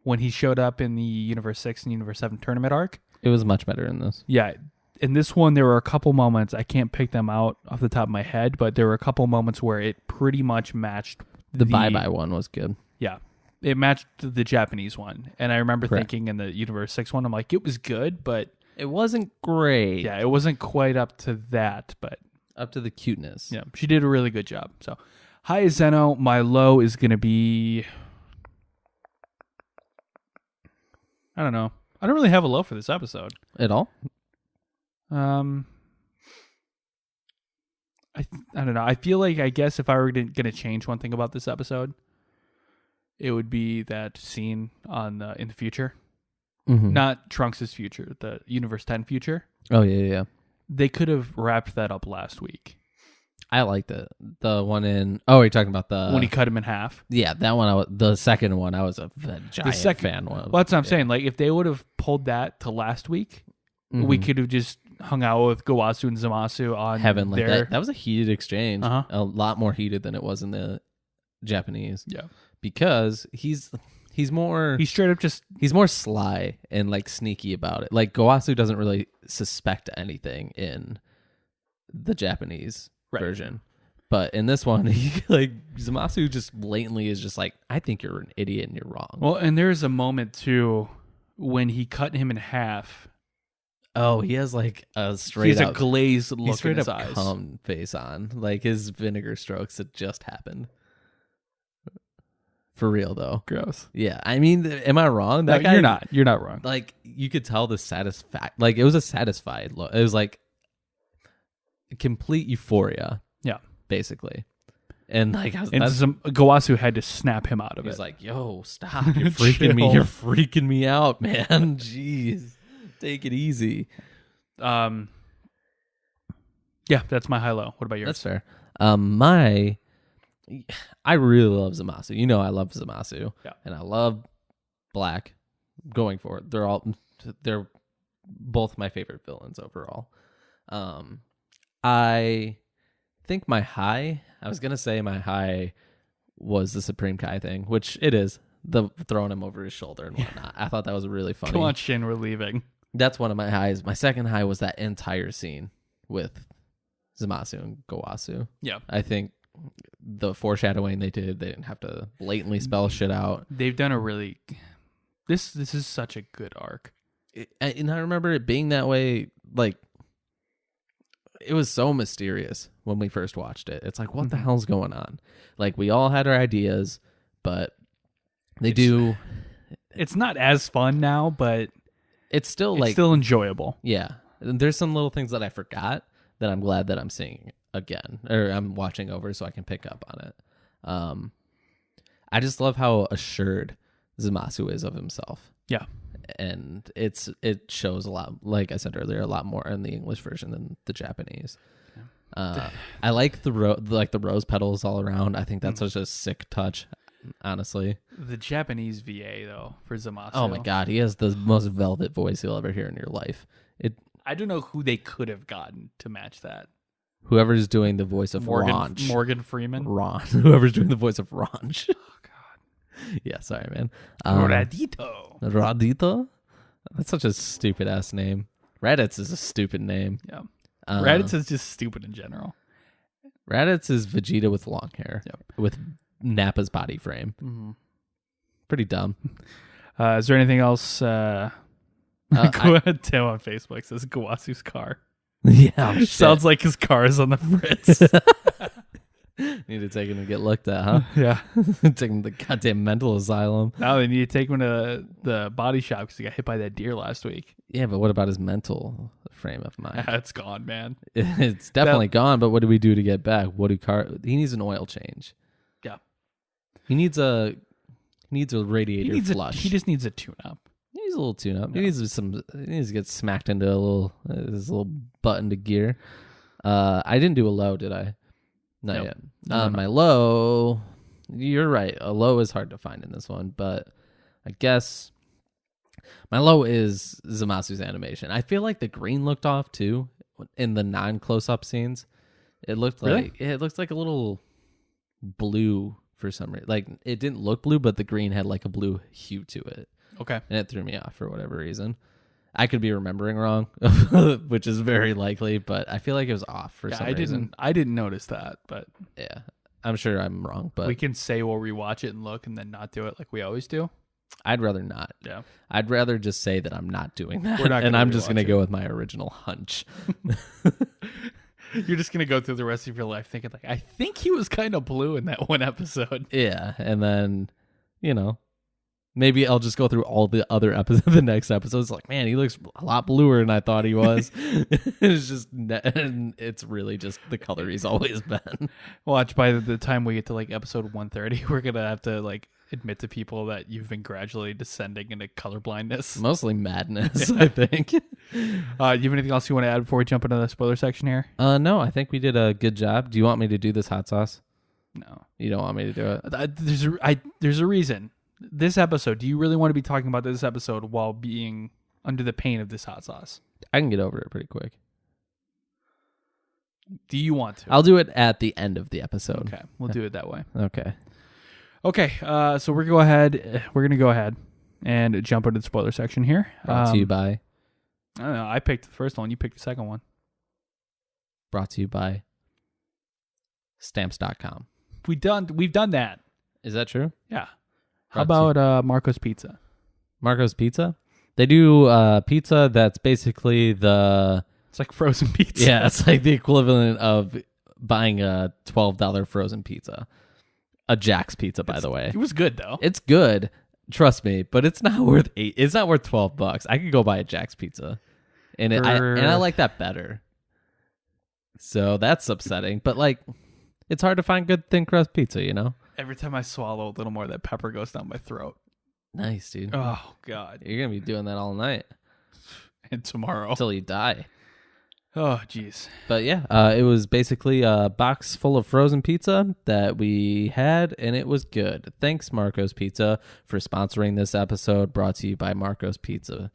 when he showed up in the Universe 6 and Universe 7 tournament arc. It was much better in this. Yeah. In this one, there were a couple moments, I can't pick them out off the top of my head, but there were a couple moments where it pretty much matched The bye-bye one was good. Yeah. It matched the Japanese one. And I remember Correct. thinking in the Universe 6 one, I'm like, it was good, but It wasn't great. yeah, it wasn't quite up to that, but Up to the cuteness. yeah, she did a really good job. So, high is Zeno. My low is going to be, I don't know. I don't really have a low for this episode. At all? I don't know. I feel like, I guess if I were going to change one thing about this episode, it would be that scene on in the future. Mm-hmm. Not Trunks' future, the Universe 10 future. Oh, yeah. They could have wrapped that up last week. I liked it. The one in... Oh, you're talking about the... when he cut him in half. Yeah, that one. The second one, I was a giant fan of. Well, that's what I'm saying. Like, if they would have pulled that to last week, we could have just hung out with Gowasu and Zamasu on Heaven like their... that. That was a heated exchange. Uh-huh. A lot more heated than it was in the Japanese. Yeah. Because he's more... He's straight up just... He's more sly and like sneaky about it. Like Gowasu doesn't really suspect anything in the Japanese version. But in this one, Zamasu just blatantly is just like, I think you're an idiot and you're wrong. Well, and there's a moment too when he cut him in half. Oh, he has like a straight He has up a glazed look straight in his up eyes. cum face on. Like his vinegar strokes had just happened. For real though. Gross. Yeah. I mean, am I wrong? No, you're not. You're not wrong. Like you could tell the like it was a satisfied look. It was like complete euphoria. Yeah. Basically. And like Gowasu had to snap him out of he it. was like, yo, stop. You're freaking me. You're freaking me out, man. Jeez. Take it easy. Yeah, that's my high-low. What about yours? That's fair. I really love Zamasu. You know I love Zamasu. Yeah. And I love Black going forward. They're both my favorite villains overall. I think I was going to say my high was the Supreme Kai thing, which it is. The throwing him over his shoulder and whatnot. I thought that was really funny. Come on, Shin, we're leaving. That's one of my highs. My second high was that entire scene with Zamasu and Gowasu. Yeah. I think the foreshadowing they didn't have to blatantly spell shit out. They've done a really... This is such a good arc. And I remember it being that way, like, it was so mysterious when we first watched it. It's like, what the hell's going on? Like, we all had our ideas, but It's not as fun now, but it's still enjoyable. Yeah. And there's some little things that I forgot that I'm glad that I'm seeing again, or I'm watching over so I can pick up on it. I just love how assured Zamasu is of himself. Yeah. And it shows a lot, like I said earlier, a lot more in the English version than the Japanese. I like the rose petals all around. I think that's such a sick touch, honestly. The Japanese VA, though, for Zamasu. Oh my god, he has the most velvet voice you'll ever hear in your life. I don't know who they could have gotten to match that. Whoever's doing the voice of Ranch. Morgan Freeman? Ron. Whoever's doing the voice of Ranch. Oh, God. Yeah, sorry, man. Radito. That's such a stupid-ass name. Raditz is a stupid name. Yeah. Raditz is just stupid in general. Raditz is Vegeta with long hair. Yep. With Nappa's body frame. Mm-hmm. Pretty dumb. Is there anything else Tim on Facebook says Gawasu's car. Yeah, oh, sounds like his car is on the fritz. Need to take him to get looked at, huh? Yeah. Take him to the goddamn mental asylum. Now they need to take him to the body shop because he got hit by that deer last week. Yeah, but what about his mental frame of mind? It's gone, man. It's definitely gone, but what do we do to get back? He needs an oil change. Yeah. He needs a radiator flush. He just needs a tune-up. He needs a little tune-up. Yeah. He needs to get smacked into his little butt into gear. I didn't do a low, did I? Not yet. No. My low, you're right. A low is hard to find in this one, but I guess my low is Zamasu's animation. I feel like the green looked off too in the non-close-up scenes. It looked like a little blue for some reason. Like it didn't look blue, but the green had like a blue hue to it. Okay, and it threw me off for whatever reason. I could be remembering wrong, which is very likely, but I feel like it was off for some reason. I didn't notice that, but yeah, I'm sure I'm wrong. But we can say we'll rewatch it and look, and then not do it like we always do. I'd rather not. Yeah, I'd rather just say that I'm not doing that, and I'm just going to go with my original hunch. You're just going to go through the rest of your life thinking like, I think he was kind of blue in that one episode. Yeah, and then maybe I'll just go through all the other episodes. The next episodes, like, man, he looks a lot bluer than I thought he was. It's really just the color he's always been. Watch, by the time we get to like episode 130, we're gonna have to like admit to people that you've been gradually descending into color blindness. Mostly madness, I think. Do you have anything else you want to add before we jump into the spoiler section here? No, I think we did a good job. Do you want me to do this hot sauce? No, you don't want me to do it. There's a reason. This episode, do you really want to be talking about this episode while being under the pain of this hot sauce? I can get over it pretty quick. Do you want to? I'll do it at the end of the episode. Okay, we'll do it that way. Okay. So we're going to go ahead and jump into the spoiler section here. Brought to you by... I don't know. I picked the first one. You picked the second one. Brought to you by Stamps.com. We've done that. Is that true? Yeah. How about Marco's Pizza? Marco's Pizza? They do pizza that's basically it's like frozen pizza. Yeah, it's like the equivalent of buying a $12 frozen pizza. A Jack's Pizza, by the way. It was good, though. It's good. Trust me, but it's not worth It's not worth $12. I could go buy a Jack's Pizza. And I like that better. So that's upsetting. But like, it's hard to find good thin crust pizza, you know? Every time I swallow a little more, that pepper goes down my throat. Nice, dude. Oh, God. You're going to be doing that all night. And tomorrow. Until you die. Oh, jeez. But yeah, it was basically a box full of frozen pizza that we had, and it was good. Thanks, Marco's Pizza, for sponsoring this episode, brought to you by Marco's Pizza.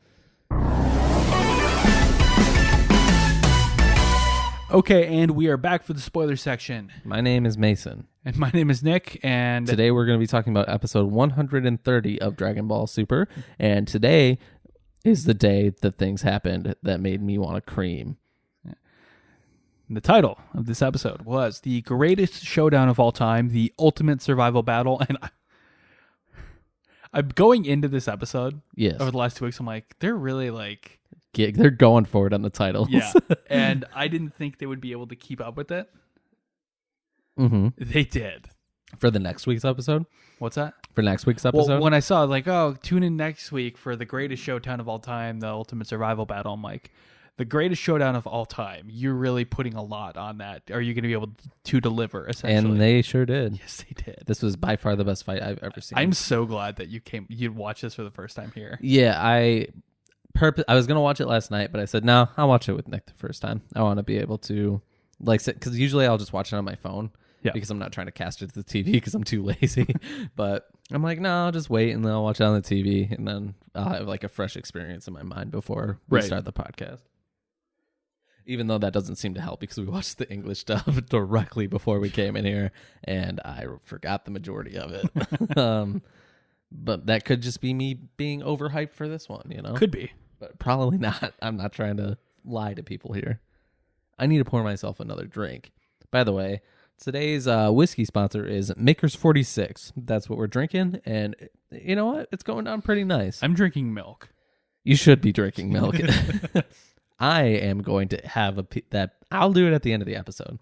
Okay, and we are back for the spoiler section. My name is Mason. And my name is Nick, and today we're going to be talking about episode 130 of Dragon Ball Super, and today is the day that things happened that made me want to cream. The title of this episode was The Greatest Showdown of All Time, The Ultimate Survival Battle, and I'm going into this episode over the last 2 weeks, I'm like, they're really like... They're going for it on the titles. Yeah, and I didn't think they would be able to keep up with it. Mm-hmm. They did. For the next week's episode? What's that? For next week's episode? Well, when I saw like, oh, tune in next week for the greatest showdown of all time, the ultimate survival battle, I'm like, the greatest showdown of all time. You're really putting a lot on that. Are you going to be able to deliver, essentially? And they sure did. Yes, they did. This was by far the best fight I've ever seen. I'm so glad that you'd watch this for the first time here. Yeah, I was going to watch it last night, but I said, no, I'll watch it with Nick the first time. I want to be able to, like, because usually I'll just watch it on my phone. Yeah. Because I'm not trying to cast it to the TV because I'm too lazy. But I'm like, no, I'll just wait and then I'll watch it on the TV and then I'll have like a fresh experience in my mind before we start the podcast. Even though that doesn't seem to help because we watched the English stuff directly before we came in here and I forgot the majority of it. But that could just be me being overhyped for this one, you know? Could be. But probably not. I'm not trying to lie to people here. I need to pour myself another drink. By the way, today's whiskey sponsor is Maker's 46. That's what we're drinking, and you know what? It's going down pretty nice. I'm drinking milk. You should be drinking milk. I am going to have that. I'll do it at the end of the episode.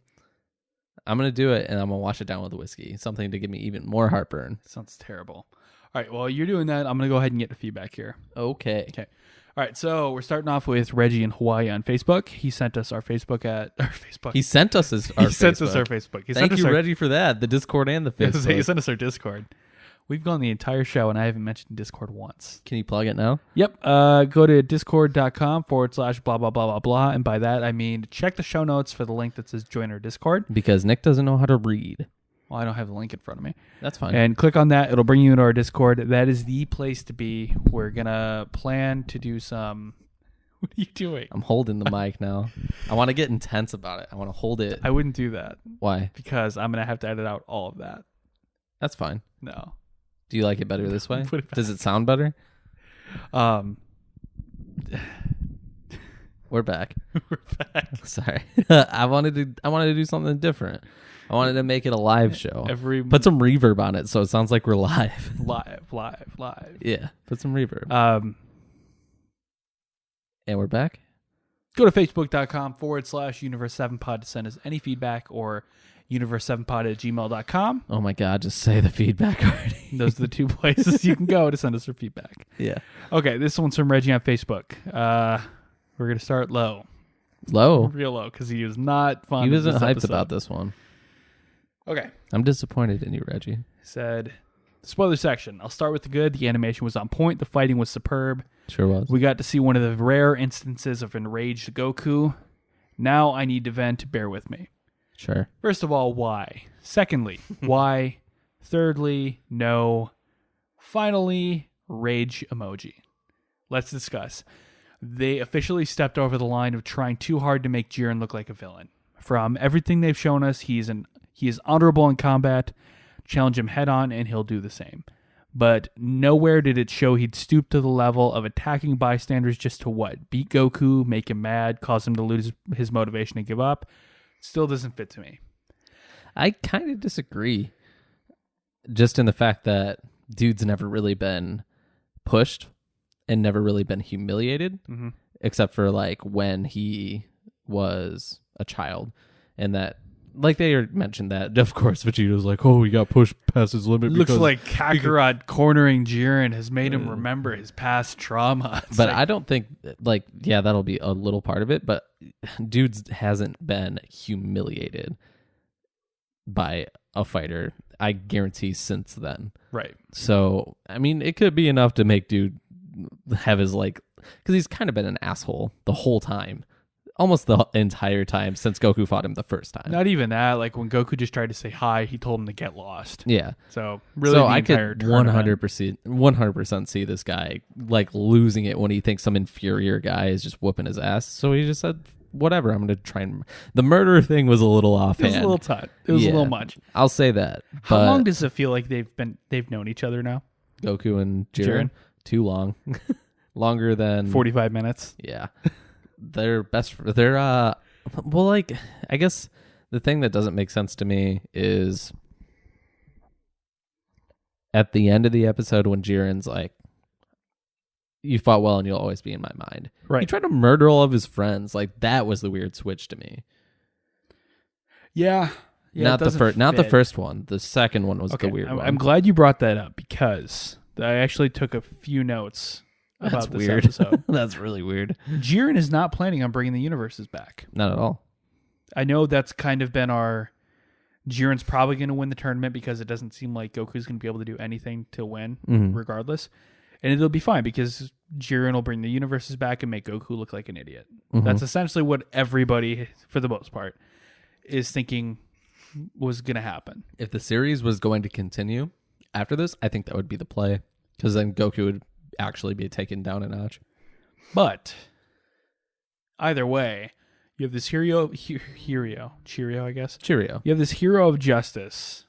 I'm going to do it, and I'm going to wash it down with whiskey. Something to give me even more heartburn. Sounds terrible. All right, while you're doing that, I'm going to go ahead and get the feedback here. Okay. All right, so we're starting off with Reggie in Hawaii on Facebook. He sent us our Facebook. He sent us our Facebook. Thank you, Reggie, for that. The Discord and the Facebook. He sent us our Discord. We've gone the entire show, and I haven't mentioned Discord once. Can you plug it now? Yep. Go to discord.com/blah, blah, blah, blah, blah. And by that, I mean check the show notes for the link that says join our Discord. Because Nick doesn't know how to read. Well, I don't have the link in front of me. That's fine. And click on that. It'll bring you into our Discord. That is the place to be. We're going to plan to do some... What are you doing? I'm holding the mic now. I want to get intense about it. I want to hold it. I wouldn't do that. Why? Because I'm going to have to edit out all of that. That's fine. No. Do you like it better this way? Does it sound better? We're back. We're back. Sorry. I wanted to do something different. I wanted to make it a live show. Put some reverb on it so it sounds like we're live. Live. Yeah. Put some reverb. And we're back. Go to facebook.com/universe7pod to send us any feedback, or universe7pod@gmail.com. Oh my God, just say the feedback already. Those are the two places you can go to send us your feedback. Yeah. Okay, this one's from Reggie on Facebook. We're going to start low. Low? Real low, because he was not fun. He wasn't hyped about this one. Okay. I'm disappointed in you, Reggie. Said, spoiler section. I'll start with the good. The animation was on point. The fighting was superb. Sure was. We got to see one of the rare instances of enraged Goku. Now I need to vent. Bear with me. Sure. First of all, why? Secondly, why? Thirdly, no. Finally, rage emoji. Let's discuss. They officially stepped over the line of trying too hard to make Jiren look like a villain. From everything they've shown us, he is honorable in combat. Challenge him head on, and he'll do the same. But nowhere did it show he'd stoop to the level of attacking bystanders just to what? Beat Goku, make him mad, cause him to lose his motivation and give up. Still doesn't fit to me. I kind of disagree. Just in the fact that dude's never really been pushed and never really been humiliated, except for like when he was a child. And that, like they mentioned that, of course, Vegeta's like, oh, he got pushed past his limit. Looks like Kakarot cornering Jiren has made him remember his past trauma. But I don't think, like, yeah, that'll be a little part of it, but dude hasn't been humiliated by a fighter, I guarantee, since then. Right. So, I mean, it could be enough to make dude have his, like, because he's kind of been an asshole the whole time. Almost the entire time since Goku fought him the first time. Not even that. Like when Goku just tried to say hi, he told him to get lost. Yeah. So really, so I could 100% see this guy like losing it when he thinks some inferior guy is just whooping his ass. So he just said, "Whatever, I'm going to try and." The murder thing was a little offhand. It was a little tight. It was a little much. I'll say that. How long does it feel like they've known each other now? Goku and Jiren? Too long. Longer than 45 minutes. Yeah. They're well, like, I guess the thing that doesn't make sense to me is at the end of the episode when Jiren's like, you fought well and you'll always be in my mind. Right. He tried to murder all of his friends. Like, that was the weird switch to me. Yeah. Not the first one. The second one was the weird one. I'm glad you brought that up because I actually took a few notes. That's this weird. Episode. That's really weird. Jiren is not planning on bringing the universes back. Not at all. I know that's kind of been our... Jiren's probably going to win the tournament because it doesn't seem like Goku's going to be able to do anything to win regardless. And it'll be fine because Jiren will bring the universes back and make Goku look like an idiot. That's essentially what everybody, for the most part, is thinking was going to happen. If the series was going to continue after this, I think that would be the play because then Goku would actually be taken down a notch. But either way, you have this Cheerio, I guess. Cheerio. You have this hero of justice,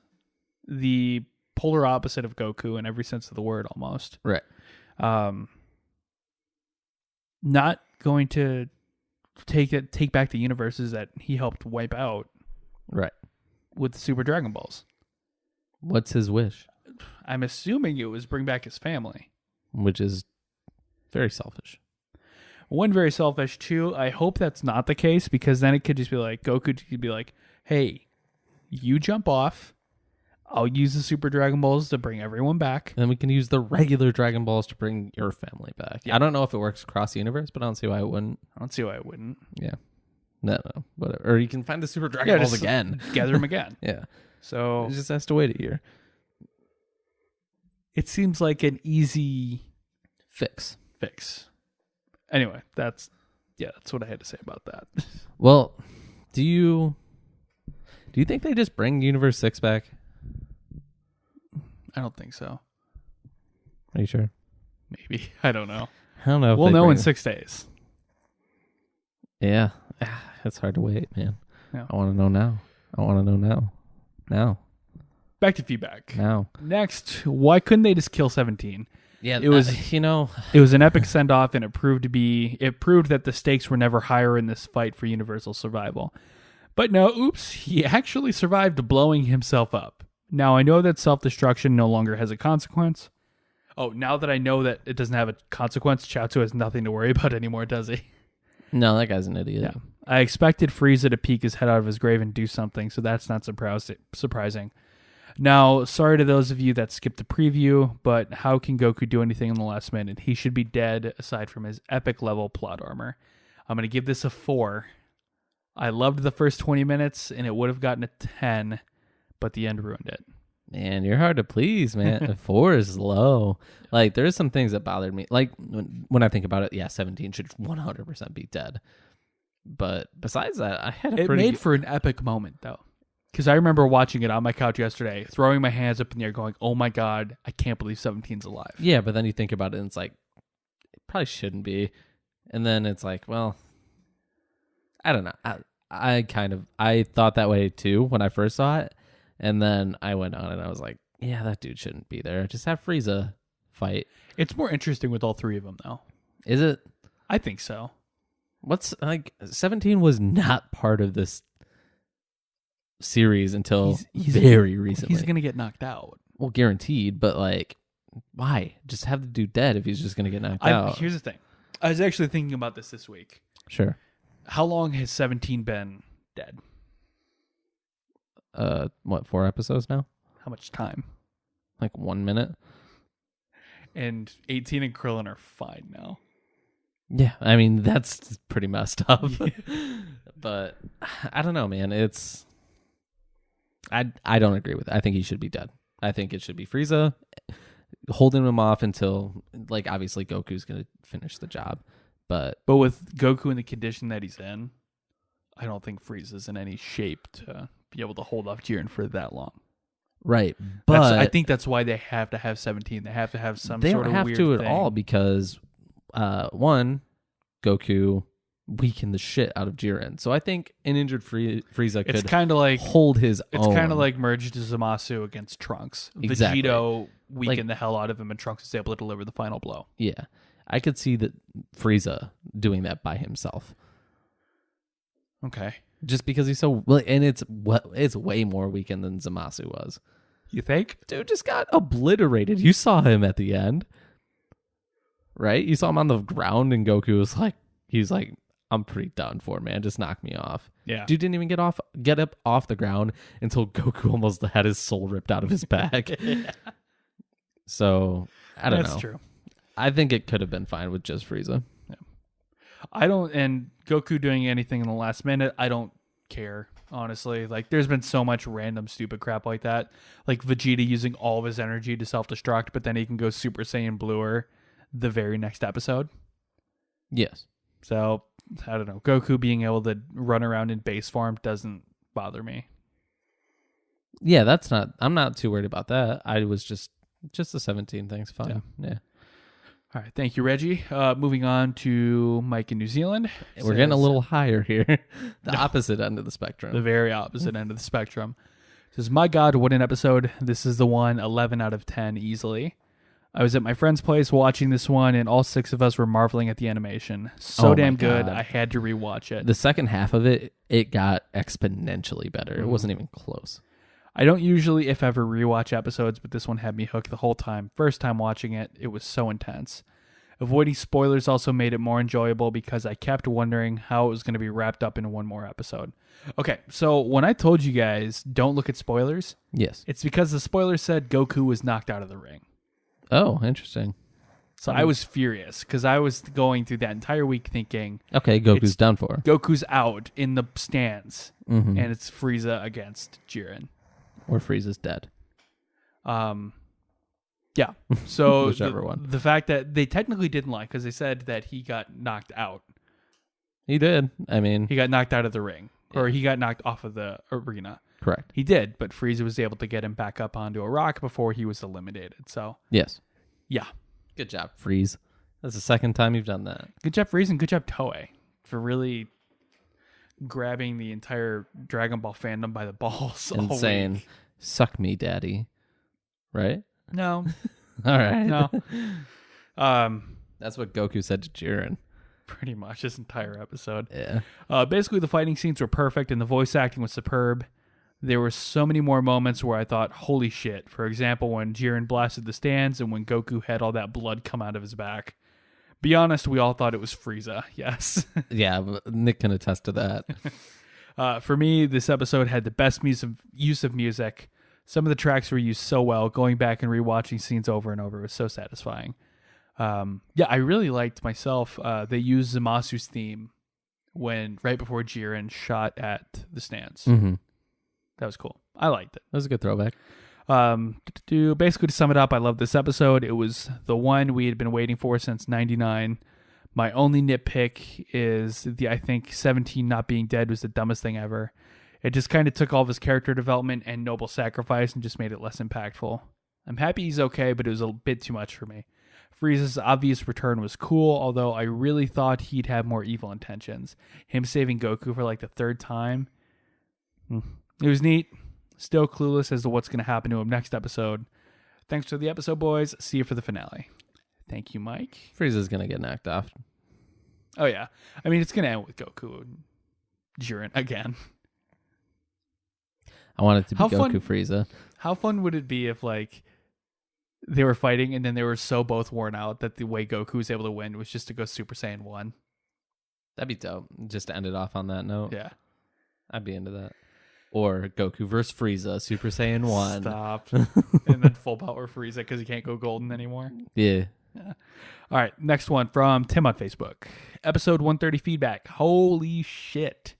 the polar opposite of Goku in every sense of the word, almost. Right. Not going to take back the universes that he helped wipe out. Right. With the Super Dragon Balls. What's his wish? I'm assuming it was bring back his family. Which is Very selfish. One, very selfish. Two, I hope that's not the case, because then it could just be like, Goku could be like, hey, you jump off. I'll use the Super Dragon Balls to bring everyone back. And then we can use the regular Dragon Balls to bring your family back. Yeah. I don't know if it works across the universe, but I don't see why it wouldn't. I don't see why it wouldn't. Yeah. No, whatever. Or you can find the Super Dragon Balls again. Gather them again. Yeah. So it just has to wait a year. It seems like an easy fix. Anyway, that's what I had to say about that. Well, do you think they just bring Universe 6 back? I don't think so. Are you sure? Maybe. I don't know. I don't know. We'll know in 6 days. Yeah. It's hard to wait, man. Yeah. I want to know now. Now. Back to feedback. Now. Next, why couldn't they just kill 17? Yeah, it was it was an epic send off, and it proved that the stakes were never higher in this fight for universal survival. But no, oops, he actually survived blowing himself up. Now I know that self-destruction no longer has a consequence. Oh, now that I know that it doesn't have a consequence, Chaozu has nothing to worry about anymore, does he? No, that guy's an idiot. Yeah. I expected Frieza to peek his head out of his grave and do something, so that's not surprising. Now, sorry to those of you that skipped the preview, but how can Goku do anything in the last minute? He should be dead aside from his epic level plot armor. I'm going to give this a 4. I loved the first 20 minutes, and it would have gotten a 10, but the end ruined it. Man, you're hard to please, man. 4 is low. Like, there's some things that bothered me. Like, when I think about it, yeah, 17 should 100% be dead. But besides that, I had It made for an epic moment, though. Because I remember watching it on my couch yesterday, throwing my hands up in the air going, oh my God, I can't believe 17's alive. Yeah, but then you think about it and it's like, it probably shouldn't be. And then it's like, well, I don't know. I thought that way too when I first saw it. And then I went on and I was like, yeah, that dude shouldn't be there. Just have Frieza fight. It's more interesting with all three of them, though. Is it? I think so. 17 was not part of this series until very recently. He's going to get knocked out. Well, guaranteed, but like, why? Just have the dude dead if he's just going to get knocked out. Here's the thing. I was actually thinking about this week. Sure. How long has 17 been dead? 4 episodes now? How much time? Like 1 minute. And 18 and Krillin are fine now. Yeah, I mean, that's pretty messed up. But I don't know, man. I don't agree with it. I think he should be dead. I think it should be Frieza holding him off until, like, obviously Goku's going to finish the job. But with Goku in the condition that he's in, I don't think Frieza's in any shape to be able to hold off Jiren for that long. Right. But I think that's why they have to have 17. They have to have some sort of weird thing. They don't have to at all because, one, Goku weakened the shit out of Jiren. So I think an injured Frieza could kind of like hold his own. It's kind of like merged Zamasu against Trunks. Exactly. Vegito weakened the hell out of him, and Trunks is able to deliver the final blow. Yeah. I could see that Frieza doing that by himself. Okay. Just because he's so well, and it's way more weakened than Zamasu was. You think? Dude just got obliterated. You saw him at the end, right? You saw him on the ground, and Goku was like, he's like, I'm pretty done for, man. Just knock me off. Yeah. Dude didn't even get up off the ground until Goku almost had his soul ripped out of his back. Yeah. So I don't know. That's true. I think it could have been fine with just Frieza. And Goku doing anything in the last minute, I don't care, honestly. Like, there's been so much random stupid crap like that. Like Vegeta using all of his energy to self-destruct, but then he can go Super Saiyan Bluer the very next episode. Yes. So, I don't know. Goku being able to run around in base form doesn't bother me. Yeah, I'm not too worried about that. I was just the 17 thing's fine. Yeah. All right, thank you, Reggie. Moving on to Mike in New Zealand. We're getting a little higher here. Opposite end of the spectrum. The very opposite end of the spectrum. Says, my God, what an episode. This is the one, 11 out of 10 easily. I was at my friend's place watching this one, and all 6 of us were marveling at the animation. So damn good, I had to rewatch it. The second half of it got exponentially better. It wasn't even close. I don't usually, if ever, rewatch episodes, but this one had me hooked the whole time. First time watching it, it was so intense. Avoiding spoilers also made it more enjoyable because I kept wondering how it was going to be wrapped up in one more episode. Okay, so when I told you guys don't look at spoilers, Yes. it's because the spoiler said Goku was knocked out of the ring. Oh, interesting. So I was furious because I was going through that entire week thinking, Okay, Goku's done for. Goku's out in the stands, Mm-hmm. and it's Frieza against Jiren. Or Frieza's dead. Yeah. So Whichever one. the fact that they technically didn't lie because they said that he got knocked out. He did. I mean, He got knocked out of the ring, or he got knocked off of the arena. correct. He did, but Frieza was able to get him back up onto a rock before he was eliminated. So, Yes. yeah. Good job, Frieza. That's the second time you've done that. Good job, Frieza, and good job, Toei, for really grabbing the entire Dragon Ball fandom by the balls. And all saying, week. suck me, daddy. Right? No. All right. No. That's what Goku said to Jiren. Pretty much this entire episode. Yeah. Basically, the fighting scenes were perfect and the voice acting was superb. There were so many more moments where I thought, holy shit. For example, when Jiren blasted the stands and when Goku had all that blood come out of his back. Be honest, we all thought it was Frieza. Yes. Yeah, Nick can attest to that. For me, this episode had the best use of music. Some of the tracks were used so well. Going back and rewatching scenes over and over was so satisfying. Yeah, I really liked myself. They used Zamasu's theme right before Jiren shot at the stands. Mm-hmm. That was cool. I liked it. That was a good throwback. Basically, to sum it up, I love this episode. It was the one we had been waiting for since '99. My only nitpick is I think 17 not being dead was the dumbest thing ever. It just kind of took all of his character development and noble sacrifice and just made it less impactful. I'm happy he's okay, but it was a bit too much for me. Frieza's obvious return was cool, although I really thought he'd have more evil intentions. Him saving Goku for like the third time. It was neat. Still clueless as to what's going to happen to him next episode. Thanks for the episode, boys. See you for the finale. Thank you, Mike. Frieza's going to get knocked off. Oh, yeah. I mean, it's going to end with Goku and Jiren again. I want it to be How Goku fun- Frieza. How fun would it be if, like, they were fighting and then they were so both worn out that the way Goku was able to win was just to go Super Saiyan 1? That'd be dope. Just to end it off on that note. Yeah. I'd be into that. Or Goku versus Frieza, Super Saiyan 1. Stop. And then full power Frieza because he can't go golden anymore. Yeah. All right, next one from Tim on Facebook. Episode 130 feedback. Holy shit.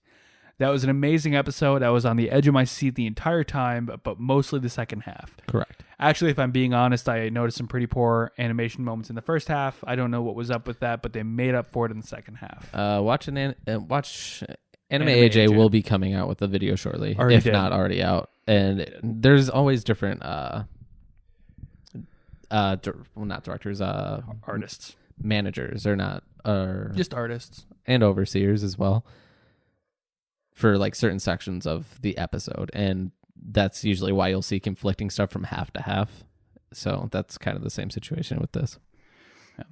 That was an amazing episode. I was on the edge of my seat the entire time, but mostly the second half. Correct. Actually, if I'm being honest, I noticed some pretty poor animation moments in the first half. I don't know what was up with that, but they made up for it in the second half. Watch Anime AJ will be coming out with a video shortly, if not already out. And there's always different not directors, Artists. managers or Just artists. and overseers as well for like certain sections of the episode, and that's usually why you'll see conflicting stuff from half to half. So that's kind of the same situation with this,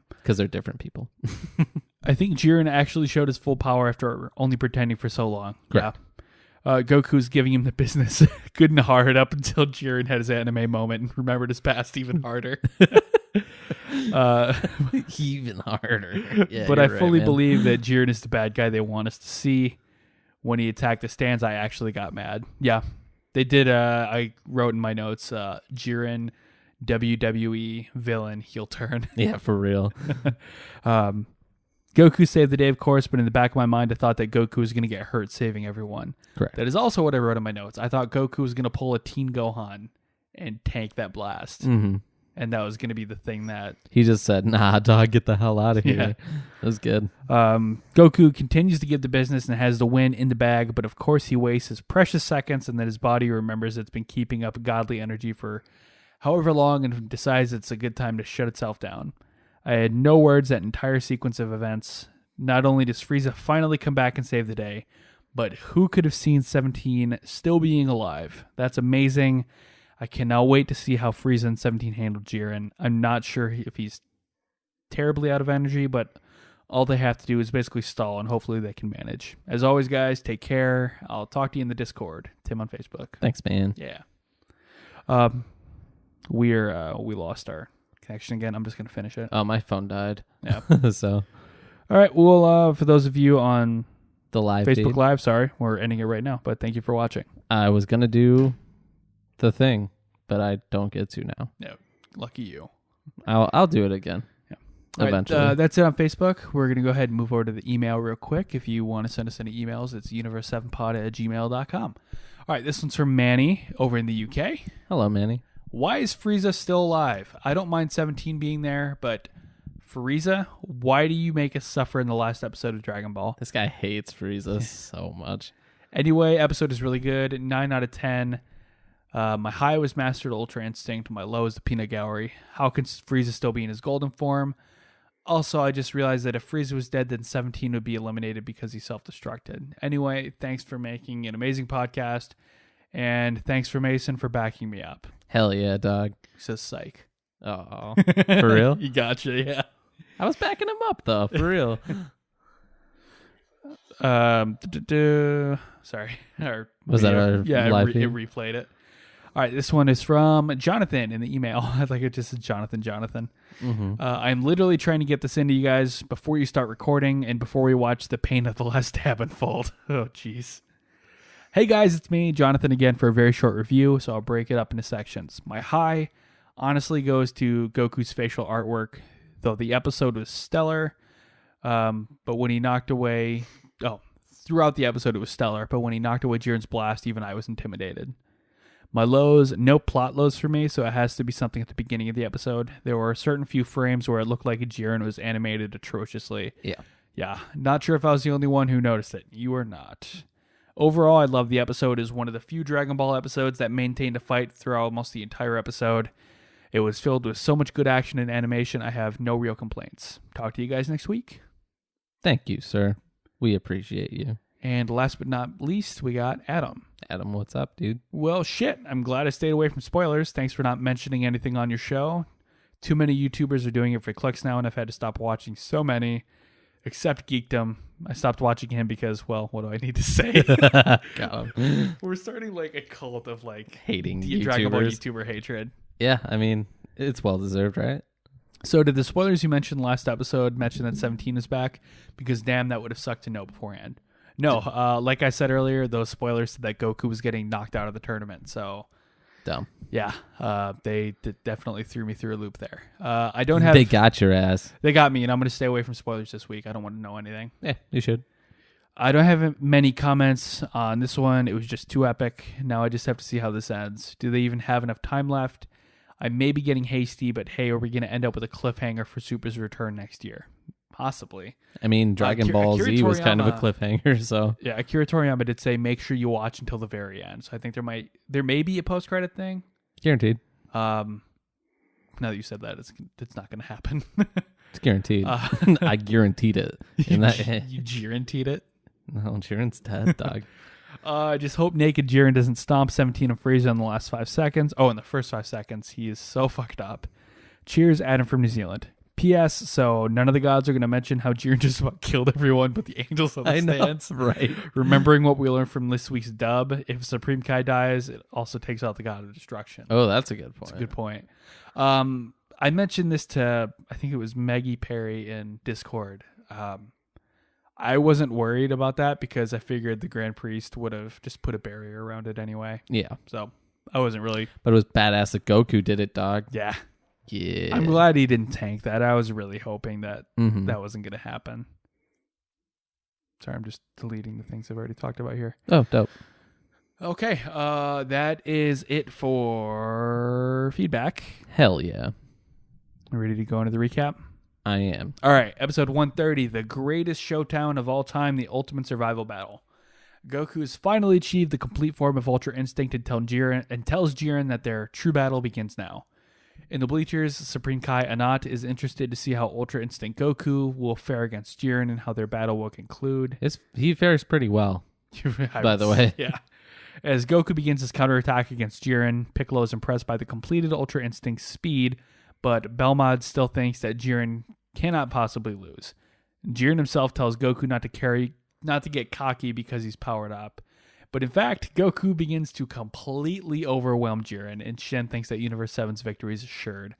because they're different people. I think Jiren actually showed his full power after only pretending for so long. Correct. Yeah. Goku's giving him the business good and hard up until Jiren had his anime moment and remembered his past even harder. Even harder. Yeah, but I right, fully man. believe that Jiren is the bad guy they want us to see. When he attacked the stands, I actually got mad. Yeah, they did. I wrote in my notes, Jiren WWE villain heel turn. Yeah, for real. Goku saved the day, of course, but in the back of my mind, I thought that Goku was going to get hurt saving everyone. Correct. That is also what I wrote in my notes. I thought Goku was going to pull a Teen Gohan and tank that blast. Mm-hmm. And that was going to be the thing that... He just said, nah, dog, get the hell out of here. Yeah. That was good. Goku continues to give the business and has the win in the bag, but of course he wastes his precious seconds and then his body remembers it's been keeping up godly energy for however long and decides it's a good time to shut itself down. I had no words that entire sequence of events. Not only does Frieza finally come back and save the day, but who could have seen 17 still being alive? That's amazing. I cannot wait to see how Frieza and 17 handle Jiren. I'm not sure if he's terribly out of energy, but all they have to do is basically stall, and hopefully they can manage. As always, guys, take care. I'll talk to you in the Discord. Tim on Facebook. Thanks, man. Yeah. We lost our connection again. I'm just going to finish it. Oh, my phone died. Yeah. So All right. Well, for those of you on the live Facebook feed. Live, sorry, we're ending it right now. But thank you for watching. I was gonna do the thing, but I don't get to now. No, lucky you. I'll do it again. Eventually. Right, that's it on Facebook. We're going to go ahead and move over to the email real quick. If you want to send us any emails, it's universe7pod@gmail.com. All right, this one's from Manny over in the UK. Hello, Manny. Why is Frieza still alive? I don't mind 17 being there, but Frieza, why do you make us suffer in the last episode of Dragon Ball? This guy hates Frieza so much. Anyway, episode is really good. 9 out of 10. My high was Mastered Ultra Instinct. My low is the Peanut Gallery. How can Frieza still be in his golden form? Also, I just realized that if Frieza was dead, then 17 would be eliminated because he self-destructed. Anyway, thanks for making an amazing podcast. And thanks for Mason for backing me up. Hell yeah, dog. He says psych. Oh, for real? You gotcha, yeah. I was backing him up, though, for real. Sorry. Or, Was that a live feed? it replayed it. All right, this one is from Jonathan in the email. I'd like it just as Jonathan. Mm-hmm. I'm literally trying to get this into you guys before you start recording and before we watch The Pain of the Last Dab unfold. Oh, jeez. Hey, guys, it's me, Jonathan, again for a very short review, so I'll break it up into sections. My high honestly goes to Goku's facial artwork, though the episode was stellar, but when he knocked away... Oh, throughout the episode it was stellar, but when he knocked away Jiren's blast, even I was intimidated. My lows, no plot lows for me, so it has to be something at the beginning of the episode. There were a certain few frames where it looked like Jiren was animated atrociously. Yeah. Not sure if I was the only one who noticed it. You are not. Overall, I love the episode. It is one of the few Dragon Ball episodes that maintained a fight throughout almost the entire episode. It was filled with so much good action and animation, I have no real complaints. Talk to you guys next week. Thank you, sir. We appreciate you. And last but not least, we got Adam. Adam, what's up, dude? Well, shit. I'm glad I stayed away from spoilers. Thanks for not mentioning anything on your show. Too many YouTubers are doing it for clicks now, and I've had to stop watching so many, except Geekdom. I stopped watching him because, well, what do I need to say? We're starting like a cult of like hating Dragon Ball YouTubers. YouTuber hatred. Yeah, I mean, it's well-deserved, right? So did the spoilers you mentioned last episode mention that 17 is back? Because damn, that would have sucked to know beforehand. No, like I said earlier, those spoilers said that Goku was getting knocked out of the tournament. So, dumb. Yeah, they definitely threw me through a loop there. I don't have. They got your ass. They got me, and I'm going to stay away from spoilers this week. I don't want to know anything. Yeah, you should. I don't have many comments on this one. It was just too epic. Now I just have to see how this ends. Do they even have enough time left? I may be getting hasty, but hey, are we going to end up with a cliffhanger for Super's return next year? Possibly. I mean, Dragon Ball Z was kind of a cliffhanger, so yeah. Akira Toriyama did say make sure you watch until the very end. So I think there may be a post credit thing. Guaranteed. Now that you said that, it's not going to happen. It's guaranteed. I guaranteed it. You guaranteed it. No, Jiren's dead, dog. I just hope Naked Jiren doesn't stomp 17 of Frieza in the last 5 seconds. Oh, in the first 5 seconds, he is so fucked up. Cheers, Adam from New Zealand. P.S. So none of the gods are going to mention how Jiren just about killed everyone but the angels on the stands. Right. Remembering what we learned from this week's dub, if Supreme Kai dies, it also takes out the god of destruction. Oh, that's a good point. That's a good point. I mentioned this to, I think it was Maggie Perry in Discord. I wasn't worried about that because I figured the Grand Priest would have just put a barrier around it anyway. Yeah. So I wasn't really. But it was badass that Goku did it, dog. Yeah. Yeah. I'm glad he didn't tank that. I was really hoping that that wasn't going to happen. Sorry, I'm just deleting the things I've already talked about here. Oh, dope. Okay. That is it for feedback. Hell yeah. Ready to go into the recap? I am. All right, episode 130, the greatest showdown of all time, the ultimate survival battle. Goku has finally achieved the complete form of Ultra Instinct and tells Jiren that their true battle begins now. In the bleachers, Supreme Kai Anat is interested to see how Ultra Instinct Goku will fare against Jiren and how their battle will conclude. He fares pretty well, by the way. Yeah. As Goku begins his counterattack against Jiren, Piccolo is impressed by the completed Ultra Instinct speed, but Belmod still thinks that Jiren cannot possibly lose. Jiren himself tells Goku not to get cocky because he's powered up. But in fact, Goku begins to completely overwhelm Jiren, and Shen thinks that Universe 7's victory is assured.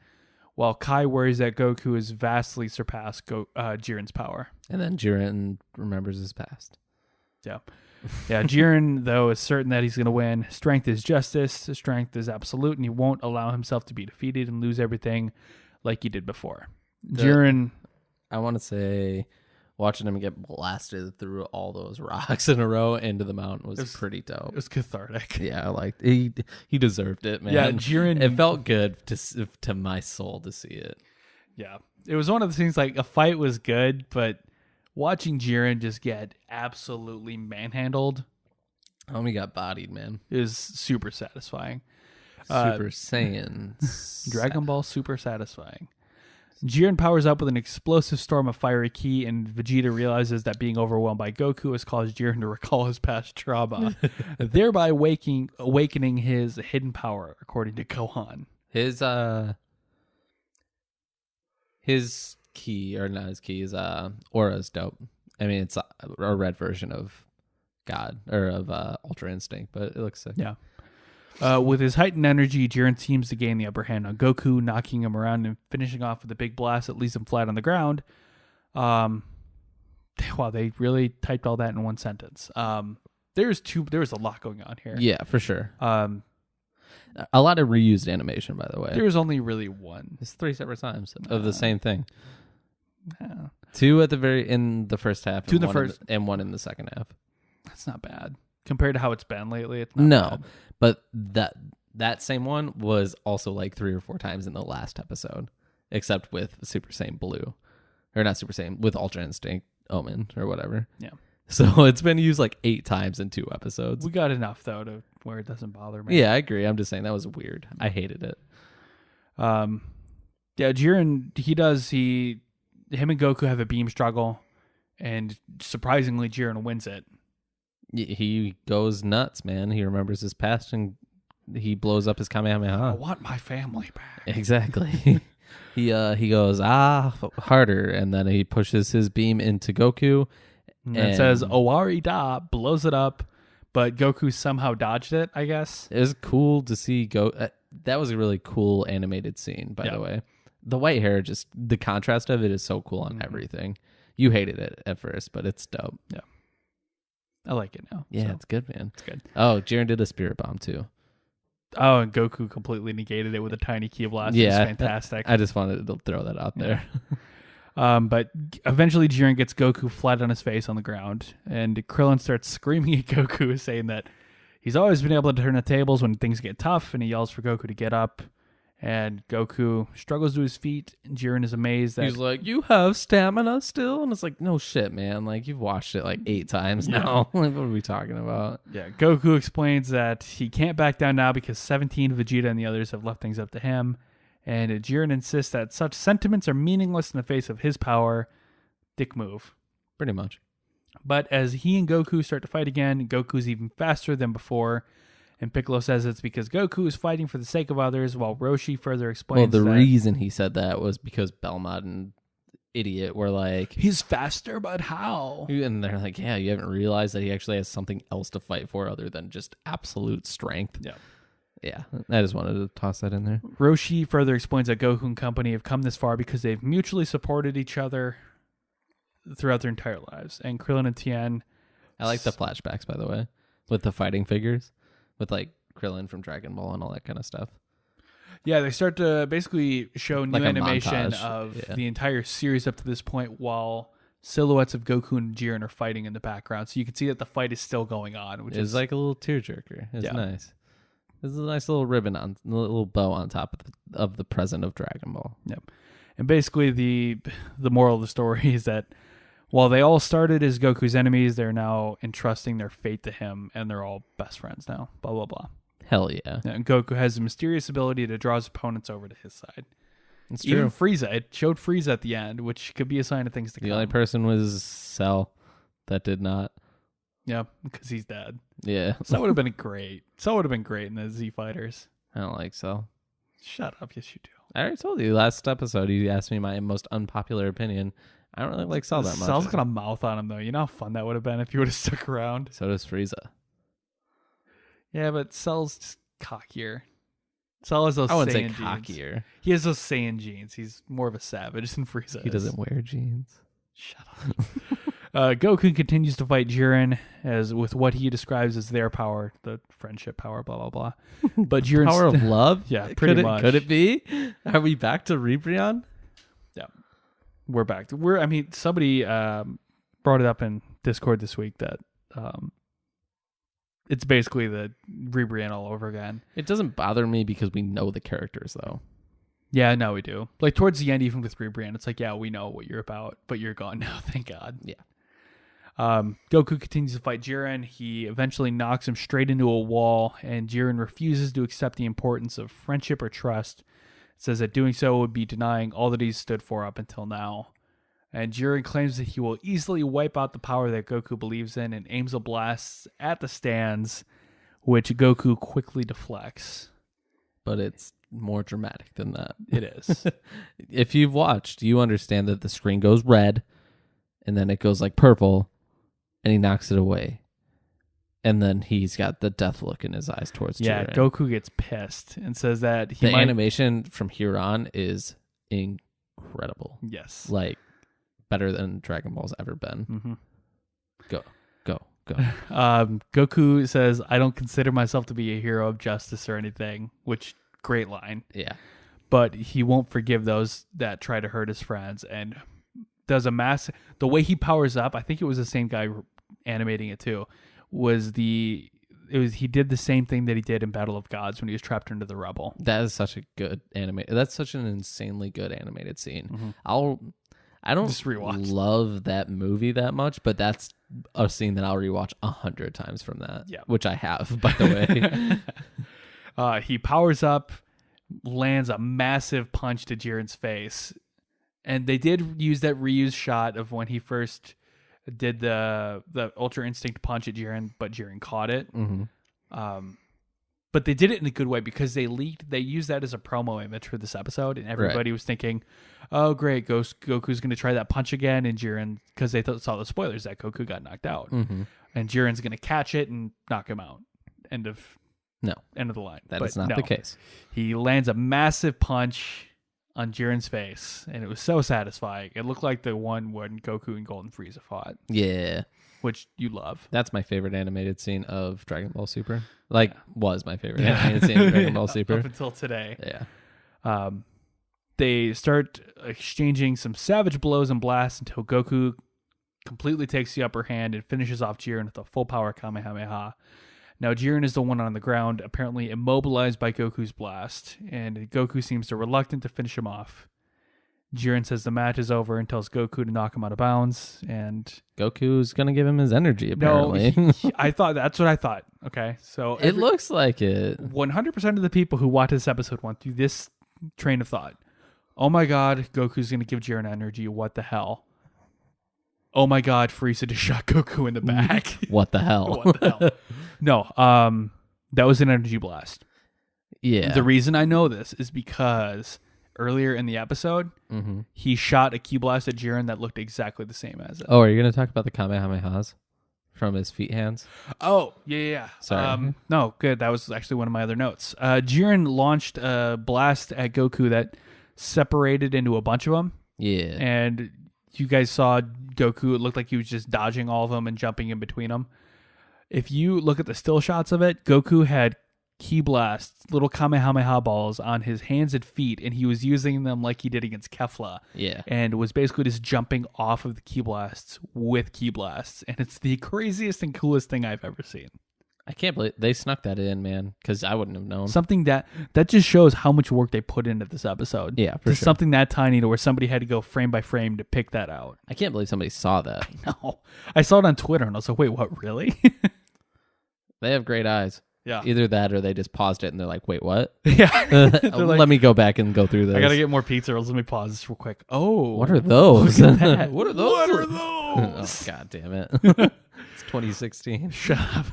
while Kai worries that Goku has vastly surpassed Jiren's power. And then Jiren remembers his past. Yeah. Yeah, Jiren, though, is certain that he's going to win. Strength is justice. Strength is absolute, and he won't allow himself to be defeated and lose everything like he did before. Jiren... I want to say watching him get blasted through all those rocks in a row into the mountain was pretty dope. It was cathartic. Yeah, like he deserved it, man. Yeah, Jiren... It felt good to my soul to see it. Yeah. It was one of the things, like, a fight was good, but... watching Jiren just get absolutely manhandled. Homie got bodied, man. Is super satisfying. Super Saiyan. Dragon Ball super satisfying. Jiren powers up with an explosive storm of fiery ki, and Vegeta realizes that being overwhelmed by Goku has caused Jiren to recall his past trauma, thereby awakening his hidden power, according to Gohan. His key, or not his key, is Aura's dope. I mean, it's a red version of God, or of Ultra Instinct, but it looks sick. Yeah. With his heightened energy, Jiren seems to gain the upper hand on Goku, knocking him around and finishing off with a big blast that leaves him flat on the ground. Wow, they really typed all that in one sentence. There was a lot going on here. Yeah, for sure. A lot of reused animation, by the way. There was only really one. It's 3 separate times of the same thing. Yeah. 2 at the in the first half, 2 in the first, and 1 in the second half. That's not bad compared to how it's been lately. It's not bad. But that same one was also like 3 or 4 times in the last episode, except with Super Saiyan Blue, or not Super Saiyan, with Ultra Instinct Omen or whatever. Yeah. So it's been used like 8 times in 2 episodes. We got enough though to where it doesn't bother me. Yeah, I agree. I'm just saying that was weird. I hated it. Yeah, Jiren, him and Goku have a beam struggle, and surprisingly, Jiren wins it. He goes nuts, man. He remembers his past and he blows up his Kamehameha. I want my family back. Exactly. He goes harder, and then he pushes his beam into Goku. And it says Owari Da, blows it up, but Goku somehow dodged it, I guess. It was cool to see that was a really cool animated scene, by the way. The white hair, just the contrast of it is so cool on everything. You hated it at first, but it's dope. Yeah. I like it now. Yeah, so. it's good, man. It's good. Oh, Jiren did a spirit bomb too. Oh, and Goku completely negated it with a tiny ki blast. Yeah. It's fantastic. I just wanted to throw that out there. But eventually Jiren gets Goku flat on his face on the ground, and Krillin starts screaming at Goku, saying that he's always been able to turn the tables when things get tough, and he yells for Goku to get up. And Goku struggles to his feet, and Jiren is amazed that... He's like, you have stamina still? And it's like, no shit, man. Like, you've watched it like 8 times now. Like, what are we talking about? Yeah, Goku explains that he can't back down now because 17, Vegeta, and the others have left things up to him. And Jiren insists that such sentiments are meaningless in the face of his power. Dick move. Pretty much. But as he and Goku start to fight again, Goku's even faster than before. And Piccolo says it's because Goku is fighting for the sake of others, while Roshi further explains the reason he said that was because Belmont and Idiot were like... He's faster, but how? And they're like, yeah, you haven't realized that he actually has something else to fight for other than just absolute strength. Yeah. Yeah, I just wanted to toss that in there. Roshi further explains that Goku and company have come this far because they've mutually supported each other throughout their entire lives. And Krillin and Tien... I like the flashbacks, by the way, with the fighting figures. With like Krillin from Dragon Ball and all that kind of stuff. Yeah, they start to basically show new animation montage of the entire series up to this point, while silhouettes of Goku and Jiren are fighting in the background. So you can see that the fight is still going on, which is like a little tearjerker. It's nice. This is a nice little ribbon a little bow on top of the present of Dragon Ball. Yep. And basically the moral of the story is that while they all started as Goku's enemies, they're now entrusting their fate to him, and they're all best friends now. Blah, blah, blah. Hell yeah. And Goku has a mysterious ability to draw his opponents over to his side. It's Even true. Frieza. It showed Frieza at the end, which could be a sign of things to come. The only person was Cell that did not. Yeah, because he's dead. Yeah. So that would have been great. Cell would have been great in the Z Fighters. I don't like Cell. Shut up. Yes, you do. I already told you last episode, you asked me my most unpopular opinion. I don't really like Cell that much. Cell's got a mouth on him, though. You know how fun that would have been if you would have stuck around? So does Frieza. Yeah, but Cell's just cockier. Cell has those I wouldn't say Saiyan genes. cockier. He has those Saiyan genes. He's more of a savage than Frieza. He doesn't wear jeans. Shut up. Goku continues to fight Jiren as with what he describes as their power, the friendship power, blah blah blah. But Jiren's Power of love? yeah, pretty much. Could it be? Are we back to Ribrion? Yeah, we're back. Somebody brought it up in Discord this week that it's basically the Ribrion all over again. It doesn't bother me because we know the characters, though. Yeah, no, we do. Like towards the end, even with Ribrion, it's like, yeah, we know what you're about, but you're gone now. Thank God. Yeah. Goku continues to fight Jiren. He eventually knocks him straight into a wall, and Jiren refuses to accept the importance of friendship or trust. Says that doing so would be denying all that he's stood for up until now. And Jiren claims that he will easily wipe out the power that Goku believes in and aims a blast at the stands, which Goku quickly deflects. But it's more dramatic than that. It is. If you've watched, you understand that the screen goes red, and then it goes like purple, and he knocks it away. And then he's got the death look in his eyes towards Jiren. Goku gets pissed and says that the animation from here on is incredible. Yes. Like, better than Dragon Ball's ever been. Mm-hmm. Go. Goku says, I don't consider myself to be a hero of justice or anything, which, great line. Yeah. But he won't forgive those that try to hurt his friends, and does the way he powers up, I think it was the same guy animating it too, he did the same thing that he did in Battle of Gods when he was trapped into the rubble. That is such a good that's such an insanely good animated scene. Mm-hmm. I don't Just rewatch. love that movie that much, but that's a scene that I'll rewatch 100 times from that. Yeah. Which I have, by the way. He powers up, lands a massive punch to Jiren's face. And they did use that reused shot of when he first did the Ultra Instinct punch at Jiren, but Jiren caught it. Mm-hmm. But they did it in a good way because they used that as a promo image for this episode, and everybody was thinking, oh, great, Goku's going to try that punch again, and Jiren, because they saw the spoilers that Goku got knocked out. Mm-hmm. And Jiren's going to catch it and knock him out. End of the line. That is not the case. He lands a massive punch on Jiren's face, and it was so satisfying. It looked like the one when Goku and Golden Frieza fought. Yeah. Which you love. That's my favorite animated scene of Dragon Ball Super. Was my favorite animated scene of Dragon Ball Super. Up until today. Yeah. They start exchanging some savage blows and blasts until Goku completely takes the upper hand and finishes off Jiren with a full power Kamehameha. Now Jiren is the one on the ground, apparently immobilized by Goku's blast, and Goku seems to reluctant to finish him off. Jiren says the match is over and tells Goku to knock him out of bounds, and Goku's gonna give him his energy, apparently. No, that's what I thought. Okay, so it looks like it. 100% of the people who watch this episode went through this train of thought. Oh my God, Goku's gonna give Jiren energy. What the hell? Oh my God, Frieza just shot Goku in the back. What the hell? What the hell? No, that was an energy blast. Yeah. The reason I know this is because earlier in the episode, he shot a ki blast at Jiren that looked exactly the same as it. Oh, are you going to talk about the Kamehamehas from his feet hands? Oh, yeah. Sorry. No, good. That was actually one of my other notes. Jiren launched a blast at Goku that separated into a bunch of them. Yeah. And you guys saw Goku, it looked like he was just dodging all of them and jumping in between them. If you look at the still shots of it, Goku had ki blasts, little Kamehameha balls on his hands and feet, and he was using them like he did against Kefla. Yeah. And was basically just jumping off of the ki blasts with ki blasts. And it's the craziest and coolest thing I've ever seen. I can't believe they snuck that in, man, because I wouldn't have known. Something that just shows how much work they put into this episode. Yeah, for sure. Something that tiny to where somebody had to go frame by frame to pick that out. I can't believe somebody saw that. No. I saw it on Twitter and I was like, wait, what, really? They have great eyes. Yeah. Either that or they just paused it and they're like, wait, what? Yeah. Let me go back and go through this. I got to get more pizza rolls. Let me pause this real quick. Oh. What are those? Look at that. What are those? What are those? Oh, God damn it. It's 2016. Shut up.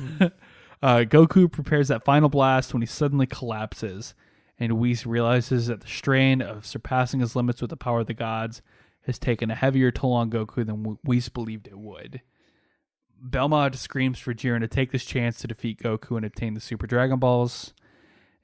Goku prepares that final blast when he suddenly collapses, and Whis realizes that the strain of surpassing his limits with the power of the gods has taken a heavier toll on Goku than Whis believed it would. Belmod screams for Jiren to take this chance to defeat Goku and obtain the Super Dragon Balls,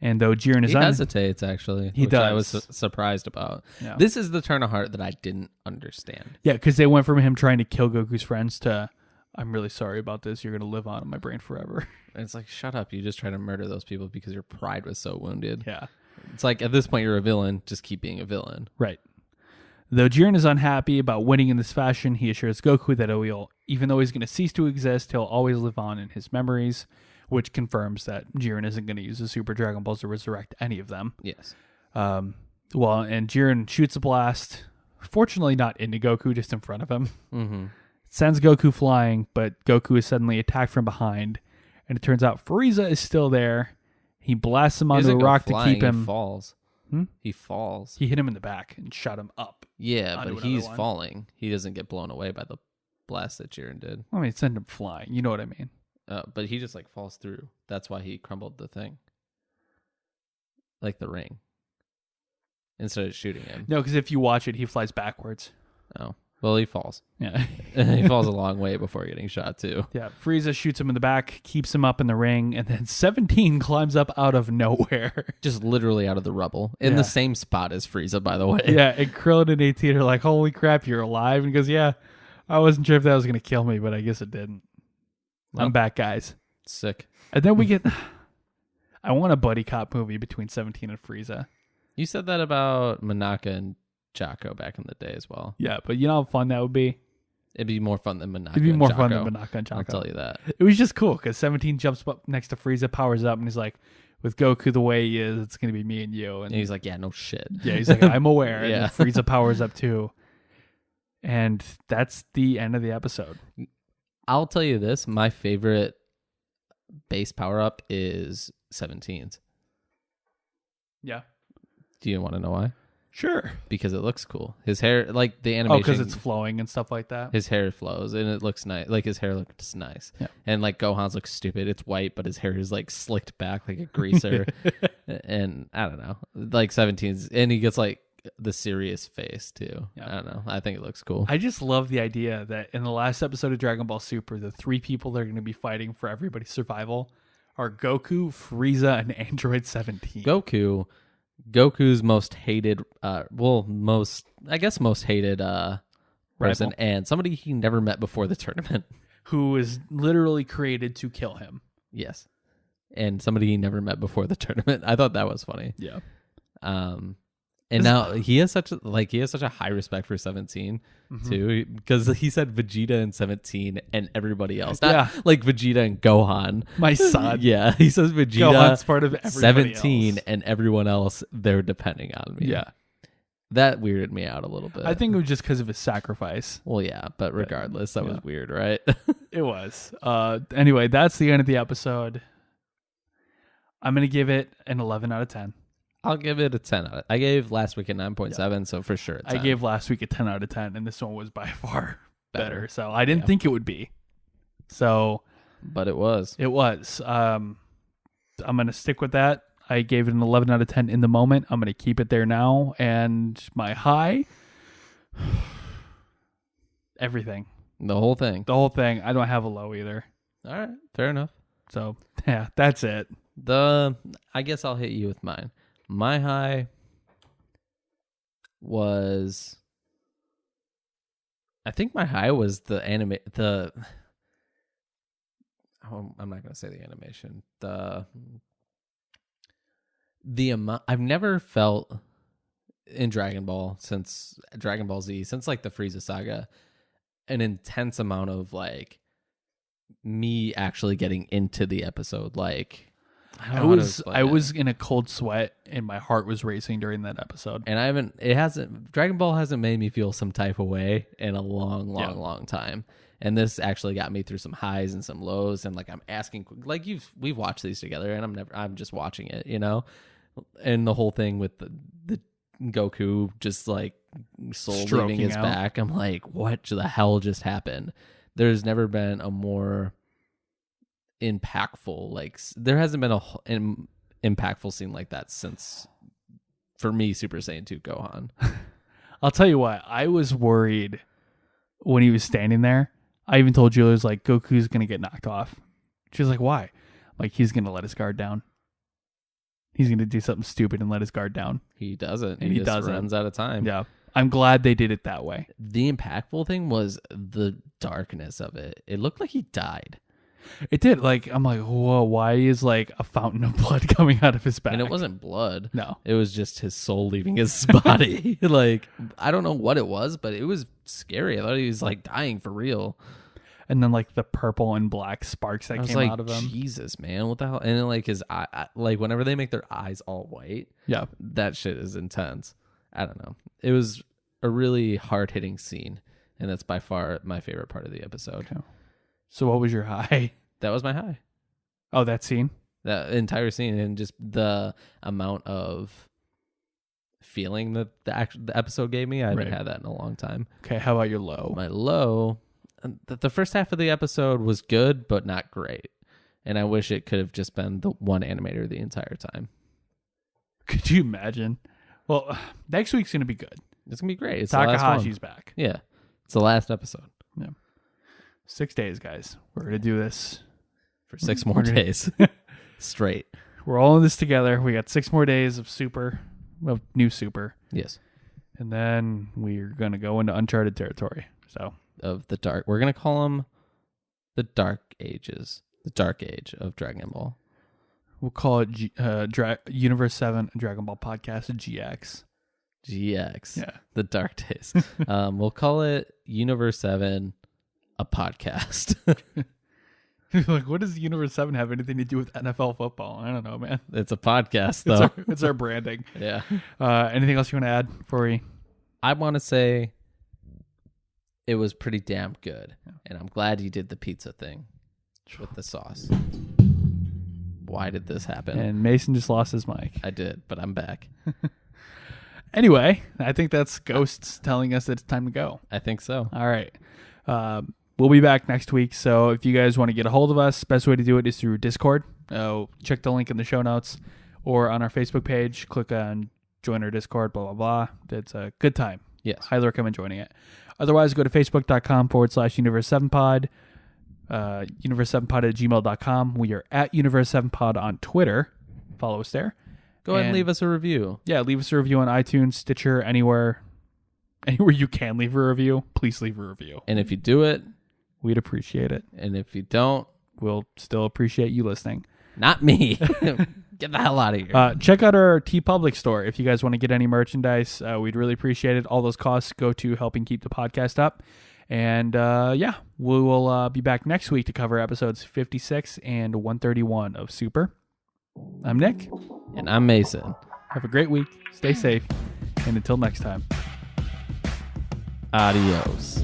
And though Jiren is He hesitates, actually. He which does. I was surprised about. Yeah. This is the turn of heart that I didn't understand. Yeah, because they went from him trying to kill Goku's friends to, I'm really sorry about this. You're going to live on in my brain forever. And it's like, shut up. You just try to murder those people because your pride was so wounded. Yeah. It's like, at this point, you're a villain. Just keep being a villain. Right. Though Jiren is unhappy about winning in this fashion, he assures Goku that even though he's going to cease to exist, he'll always live on in his memories, which confirms that Jiren isn't going to use the Super Dragon Balls to resurrect any of them. Yes. And Jiren shoots a blast, fortunately not into Goku, just in front of him. Mm-hmm. Sends Goku flying, but Goku is suddenly attacked from behind, and it turns out Frieza is still there. He blasts him onto a rock to keep him. He falls. He falls. He hit him in the back and shot him up. Yeah, but he's falling. He doesn't get blown away by the blast that Jiren did. I mean, send him flying. You know what I mean? But he just like falls through. That's why he crumbled the thing. Like the ring. Instead of shooting him. No, because if you watch it, he flies backwards. Oh. Well, he falls. Yeah. He falls a long way before getting shot, too. Yeah. Frieza shoots him in the back, keeps him up in the ring, and then 17 climbs up out of nowhere. Just literally out of the rubble. In the same spot as Frieza, by the way. Yeah, and Krillin and 18 are like, holy crap, you're alive. And he goes, yeah, I wasn't sure if that was going to kill me, but I guess it didn't. Well, I'm back, guys. Sick. And then we get... I want a buddy cop movie between 17 and Frieza. You said that about Manaka and Jocko back in the day as well. Yeah, but you know how fun that would be? It'd be more fun than Manaka. It'd be more and Jocko. fun than Manaka and Jocko. I'll tell you that. It was just cool because 17 jumps up next to Frieza, powers up, and he's like, with Goku the way he is, it's going to be me and you. And he's like, yeah, no shit. Yeah, he's like, I'm aware. Yeah. And then Frieza powers up too. And that's the end of the episode. I'll tell you this. My favorite base power-up is 17's. Yeah. Do you want to know why? Sure. Because it looks cool. His hair, like the animation. Oh, because it's flowing and stuff like that. His hair flows and it looks nice. Like his hair looks nice. Yeah. And like Gohan's looks stupid. It's white, but his hair is like slicked back like a greaser. And I don't know. Like 17's. And he gets like the serious face too. Yeah. I don't know. I think it looks cool. I just love the idea that in the last episode of Dragon Ball Super, the three people that are going to be fighting for everybody's survival are Goku, Frieza, and Android 17. Goku's most hated, most hated person, and somebody he never met before the tournament. Who is literally created to kill him. Yes. And somebody he never met before the tournament. I thought that was funny. Yeah. And now he has such a high respect for 17 too, because he said Vegeta and 17 and everybody else. Not like Vegeta and Gohan. My son. Yeah, he says Vegeta, Gohan's part of everybody 17 else. And everyone else, they're depending on me. Yeah. That weirded me out a little bit. I think it was just because of his sacrifice. Well, yeah, but regardless, that was weird, right? It was. Anyway, that's the end of the episode. I'm going to give it an 11 out of 10. I'll give it a 10 out of 10. I gave last week a 9.7, so for sure. I gave last week a 10 out of 10, and this one was by far better. So I didn't think it would be. So, but it was. It was. I'm going to stick with that. I gave it an 11 out of 10 in the moment. I'm going to keep it there now. And my high, everything. The whole thing. The whole thing. I don't have a low either. All right. Fair enough. So, yeah, that's it. I guess I'll hit you with mine. My high was, I think my high was the I'm not going to say the animation. The amount, I've never felt in Dragon Ball since Dragon Ball Z, since like the Frieza saga, an intense amount of like me actually getting into the episode. Like, I was in a cold sweat and my heart was racing during that episode. And Dragon Ball hasn't made me feel some type of way in a long time. And this actually got me through some highs and some lows. And like, I'm asking, like we've watched these together and I'm just watching it, you know? And the whole thing with the Goku just like soul leaving his back. I'm like, what the hell just happened? There's never been a more impactful, like there hasn't been an impactful scene like that since, for me, Super Saiyan 2 Gohan. I'll tell you what, I was worried when he was standing there. I even told Julia, I was like, Goku's gonna get knocked off. She was like, why? I'm like, he's gonna let his guard down. he's going to do something stupid and let his guard down. He doesn't. And he just doesn't. runs out of time. Yeah. I'm glad they did it that way. The impactful thing was the darkness of it. It looked like he died. It did. Like, I'm like, whoa, why is like a fountain of blood coming out of his back? And it wasn't blood. No. It was just his soul leaving his body. Like, I don't know what it was, but it was scary. I thought he was like dying for real. And then like the purple and black sparks that came like, out of him. Jesus, man, what the hell? And then like his eye, like whenever they make their eyes all white, Yeah. that shit is intense. I don't know. It was a really hard hitting scene, and that's by far my favorite part of the episode. Okay. So what was your high? That was my high. Oh, that scene? That entire scene, and just the amount of feeling that the episode gave me. I haven't had that in a long time. Okay, how about your low? My low, the first half of the episode was good, but not great. And I wish it could have just been the one animator the entire time. Could you imagine? Well, next week's going to be good. It's going to be great. It's the last Takahashi's one. back. Yeah. It's the last episode. Yeah. 6 days, guys. We're going to do this. For 6 more days. Straight. We're all in this together. We got 6 more days of new Super. Yes. And then we're going to go into uncharted territory. So of the dark. We're going to call them the Dark Ages. The Dark Age of Dragon Ball. We'll call it Universe 7 Dragon Ball Podcast GX. GX. Yeah. The Dark Days. We'll call it Universe 7 a podcast. Like, what does Universe 7 have anything to do with NFL football? I don't know, man. It's a podcast, though. It's our branding. Yeah. Anything else you want to add before we... I want to say it was pretty damn good. Yeah. And I'm glad you did the pizza thing with the sauce. Why did this happen? And Mason just lost his mic. I did, but I'm back. Anyway, I think that's ghosts telling us that it's time to go. I think so. All right. We'll be back next week. So if you guys want to get a hold of us, best way to do it is through Discord. Check the link in the show notes or on our Facebook page. Click on join our Discord, blah, blah, blah. It's a good time. Yes. Highly recommend joining it. Otherwise, go to facebook.com/Universe7Pod, Universe7Pod@gmail.com. We are at Universe7Pod on Twitter. Follow us there. Go ahead and leave us a review. Yeah, leave us a review on iTunes, Stitcher, anywhere you can leave a review. Please leave a review. And if you do it, we'd appreciate it. And if you don't, we'll still appreciate you listening. Not me. Get the hell out of here. Check out our TeePublic store if you guys want to get any merchandise. We'd really appreciate it. All those costs go to helping keep the podcast up. And we will be back next week to cover episodes 56 and 131 of Super. I'm Nick. And I'm Mason. Have a great week. Stay safe. And until next time. Adios.